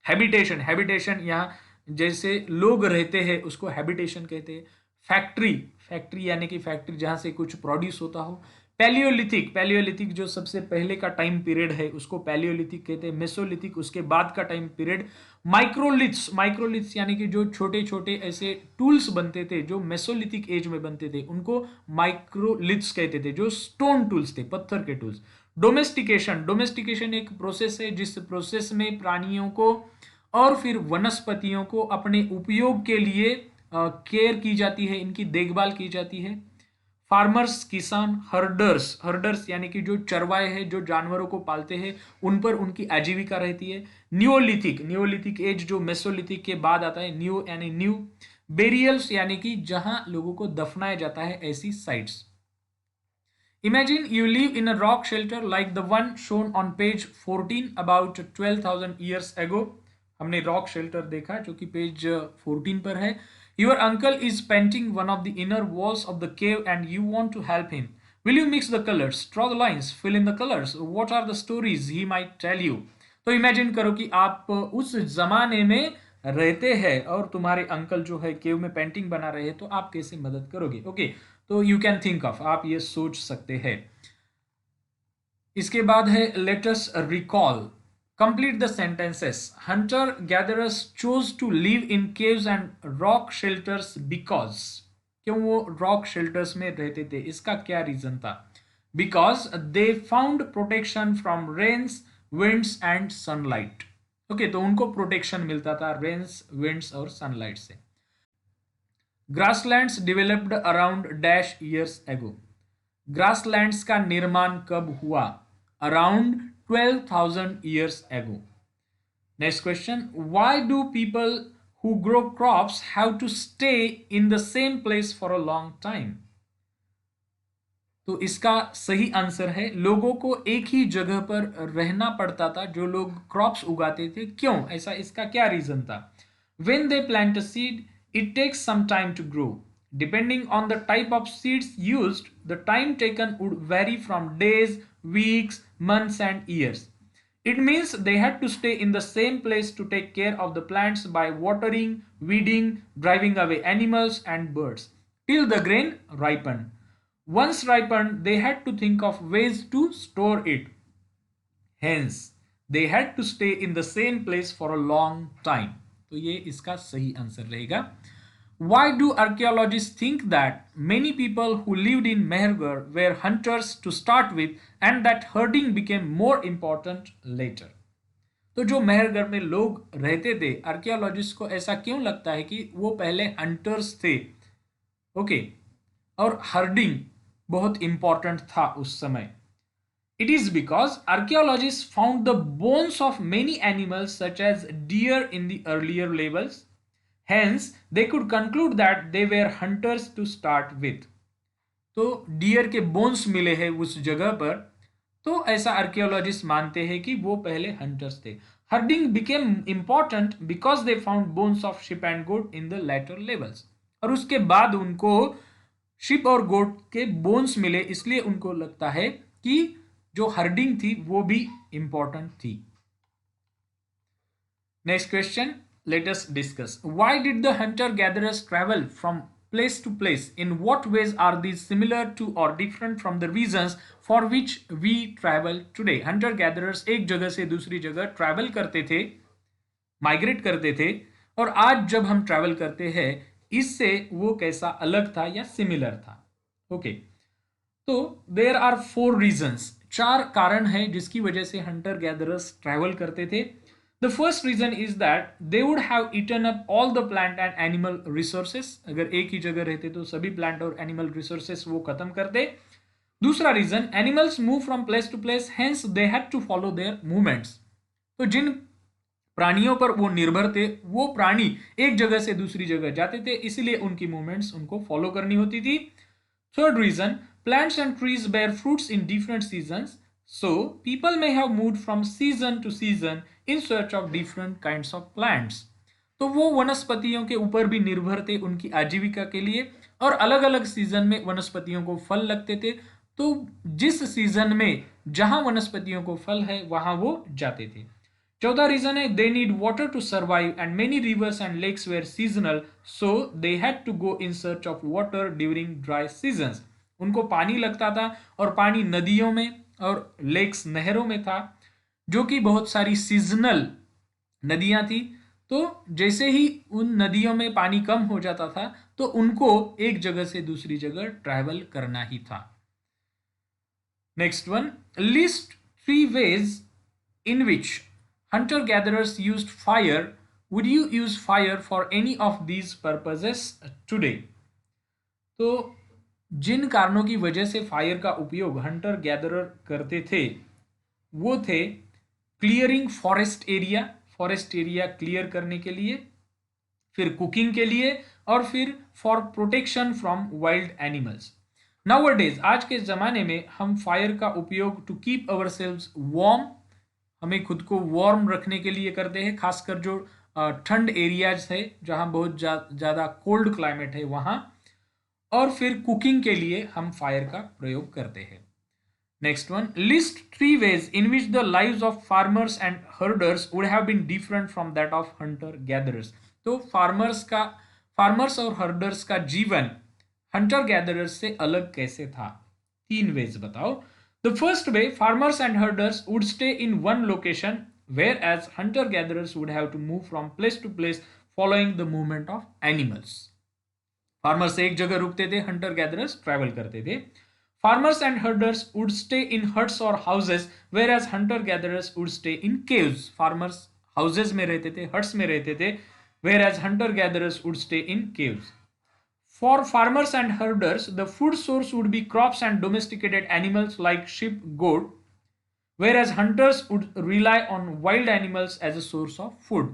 हैबिटेशन, हैबिटेशन यहाँ जैसे लोग रहते हैं उसको हैबिटेशन कहते हैं। फैक्ट्री, फैक्ट्री यानी कि फैक्ट्री जहां से कुछ प्रोड्यूस होता हो। पैलियोलिथिक, पैलियोलिथिक जो सबसे पहले का टाइम पीरियड है उसको पैलियोलिथिक कहते हैं। मेसोलिथिक उसके बाद का टाइम पीरियड। माइक्रोलिथ्स, माइक्रोलिथ्स यानी कि जो छोटे छोटे ऐसे टूल्स बनते थे जो मेसोलिथिक एज में बनते थे उनको माइक्रोलिथ्स कहते थे, जो स्टोन टूल्स थे, पत्थर के टूल्स। डोमेस्टिकेशन, डोमेस्टिकेशन एक प्रोसेस है जिस प्रोसेस में प्राणियों को और फिर वनस्पतियों को अपने उपयोग के लिए केयर की जाती है, इनकी देखभाल की जाती है। फार्मर्स, किसान। हर्डर्स, हर्डर्स यानी कि जो चरवाए हैं जो जानवरों को पालते हैं उन पर उनकी आजीविका रहती है। न्यूलिथिक, न्यूलिथिक एज जो मेसोलिथिक के बाद आता है, न्यू यानी न्यू। बेरियल्स यानी कि जहां लोगों को दफनाया जाता है, ऐसी sites. Imagine you live in a rock shelter like the one shown on page 14 about 12,000 years ago. हमने रॉक शेल्टर देखा जो कि पेज 14 पर है। Your uncle is painting one of the inner walls of the cave and you want to help him. Will you mix the colors, draw the lines, fill in the colors? What are the stories he might tell you? तो imagine करो कि आप उस जमाने में रहते हैं और तुम्हारे अंकल जो है केव में पेंटिंग बना रहे हैं, तो आप कैसे मदद करोगे? ओके, तो यू कैन थिंक ऑफ, आप ये सोच सकते हैं। इसके बाद है let us recall, complete the sentences. Hunter gatherers chose to live in caves and rock shelters because, क्यों वो रॉक शेल्टर्स में रहते थे, इसका क्या रीजन था? Because they found protection from rains, winds and sunlight. Okay, तो उनको प्रोटेक्शन मिलता था रेन्स, विंड्स और सनलाइट से। Grasslands developed around dash years ago, grasslands का निर्माण कब हुआ? Around 12,000 years ago. Next question, why do people who grow crops have to stay in the same place for a long time? तो इसका सही answer है लोगों को एक ही जगह पर रहना पड़ता था जो लोग क्रॉप्स उगाते थे। क्यों ऐसा, इसका क्या रीजन था? When they plant a seed, it takes some time to grow. Depending on the type of seeds used, the time taken would vary from days, weeks, months, and years. It means they had to stay in the same place to take care of the plants by watering, weeding, driving away animals and birds till the grain ripened. Once ripened, they had to think of ways to store it. Hence, they had to stay in the same place for a long time. तो ये इसका सही answer रहेगा। Why do archaeologists think that many people who lived in Mehergarh were hunters to start with and that herding became more important later? तो जो मेहरगढ़ में लोग रहते थे, आर्कियोलॉजिस्ट को ऐसा क्यों लगता है कि वो पहले हंटर्स थे? ओके, और हर्डिंग बहुत इंपॉर्टेंट था उस समय। It is because archaeologists found the bones of many animals such as deer in the earlier levels. Hence, they could conclude that they were hunters to start with. तो dear के bones मिले हैं उस जगह पर, तो ऐसा आर्कियोलॉजिस्ट मानते हैं कि वो पहले हंटर्स थे। Herding became important because they found bones of sheep and goat in the later levels, और उसके बाद उनको शिप और गोट के बोन्स मिले, इसलिए उनको लगता है कि जो हर्डिंग थी वो भी इंपॉर्टेंट थी। Next question, let us discuss why did the Hunter gatherers travel from place to place. In what ways are these similar to or different from the reasons for which we travel today? Hunter gatherers एक जगह से दूसरी जगह travel करते थे, migrate करते थे, और आज जब हम ट्रैवल करते हैं इससे वो कैसा अलग था या सिमिलर था. ओके, तो देयर आर 4 रीजंस, 4 कारण है जिसकी वजह से हंटर गैदरर्स ट्रैवल करते थे. The first reason is that they would have eaten up all the plant and animal resources. अगर एक ही जगह रहते तो सभी प्लांट और एनिमल रिसोर्सेस वो खत्म कर दे. दूसरा reason, animals move from place to place, hence they had to follow their movements. तो जिन प्राणियों पर वो निर्भर थे वो प्राणी एक जगह से दूसरी जगह जाते थे, इसलिए उनकी मूवमेंट्स उनको फॉलो करनी होती थी. Third reason, plants and trees bear fruits in different seasons, so people may have moved from season to season in search of different kinds of plants. तो वो वनस्पतियों के ऊपर भी निर्भर थे उनकी आजीविका के लिए, और अलग अलग सीजन में वनस्पतियों को फल लगते थे, तो जिस सीजन में जहां वनस्पतियों को फल है वहां वो जाते थे. चौथा रीजन है, they need water to survive and many rivers and lakes were seasonal, so they had to go in search of water during dry seasons. उनको पानी लगता था और पानी नदियों में और लेक्स नहरों में था, जो कि बहुत सारी सीजनल नदियां थी. तो जैसे ही उन नदियों में पानी कम हो जाता था तो उनको एक जगह से दूसरी जगह ट्रैवल करना ही था. Next one, list 3 ways in which hunter gatherers used fire. Would you use fire for any of these purposes today? तो जिन कारणों की वजह से फायर का उपयोग हंटर गैदरर करते थे वो थे क्लियरिंग फॉरेस्ट एरिया क्लियर करने के लिए, फिर कुकिंग के लिए, और फिर for protection from wild animals. Nowadays, आज के ज़माने में हम फायर का उपयोग to keep ourselves warm, हमें खुद को वार्म रखने के लिए करते हैं, खासकर जो ठंड एरियाज है जहाँ बहुत ज़्यादा कोल्ड क्लाइमेट है वहाँ, और फिर कुकिंग के लिए हम फायर का प्रयोग करते हैं. Next one, list 3 ways in which the lives of farmers and herders would have been different from that of hunter gatherers. तो फार्मर्स और हर्डर्स का जीवन हंटर गैदरर्स से अलग कैसे था? 3 ways बताओ. The first way, farmers and herders would stay in one location, whereas hunter gatherers would have to move from place to place following the movement of animals. Farmers एक जगह रुकते थे, hunter gatherers travel करते थे. Farmers and herders would stay in huts और houses, whereas hunter gatherers would stay in caves. Farmers houses में रहते थे, हट्स में रहते थे, whereas hunter gatherers would stay in caves. For farmers and herders the food source would be crops and domesticated animals like sheep, goat, whereas hunters would rely on wild animals as a source of food.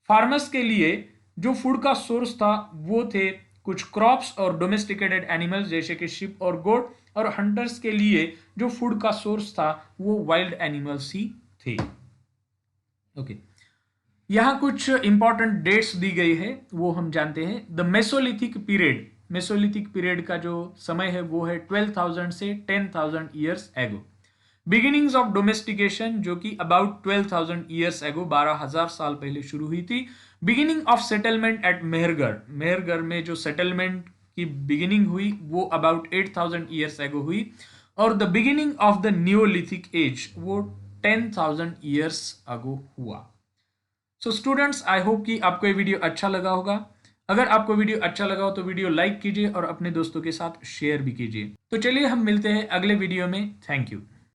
Farmers के लिए जो food का source था वो थे कुछ crops और domesticated animals जैसे कि शिप और गोट, और हंटर्स के लिए जो फूड का सोर्स था वो वाइल्ड एनिमल्स ही थे. ओके, यहाँ कुछ इंपॉर्टेंट डेट्स दी गई है वो हम जानते हैं. द मेसोलिथिक पीरियड का जो समय है वो है 12,000 से 10,000 years ago. Beginnings of domestication जो कि अबाउट 12,000 ईयर्स एगो, 12,000 साल पहले शुरू हुई थी. Beginning of settlement at Mehrgarh में जो सेटलमेंट की बिगिनिंग हुई वो अबाउट 8,000 ईयर्स एगो हुई. और the beginning of the neolithic age वो 10,000 ईयर्स एगो हुआ. सो स्टूडेंट्स, आई होप कि आपको ये वीडियो अच्छा लगा होगा. अगर आपको वीडियो अच्छा लगा हो तो वीडियो लाइक कीजिए और अपने दोस्तों के साथ शेयर भी कीजिए. तो चलिए हम मिलते हैं अगले वीडियो में. Thank you.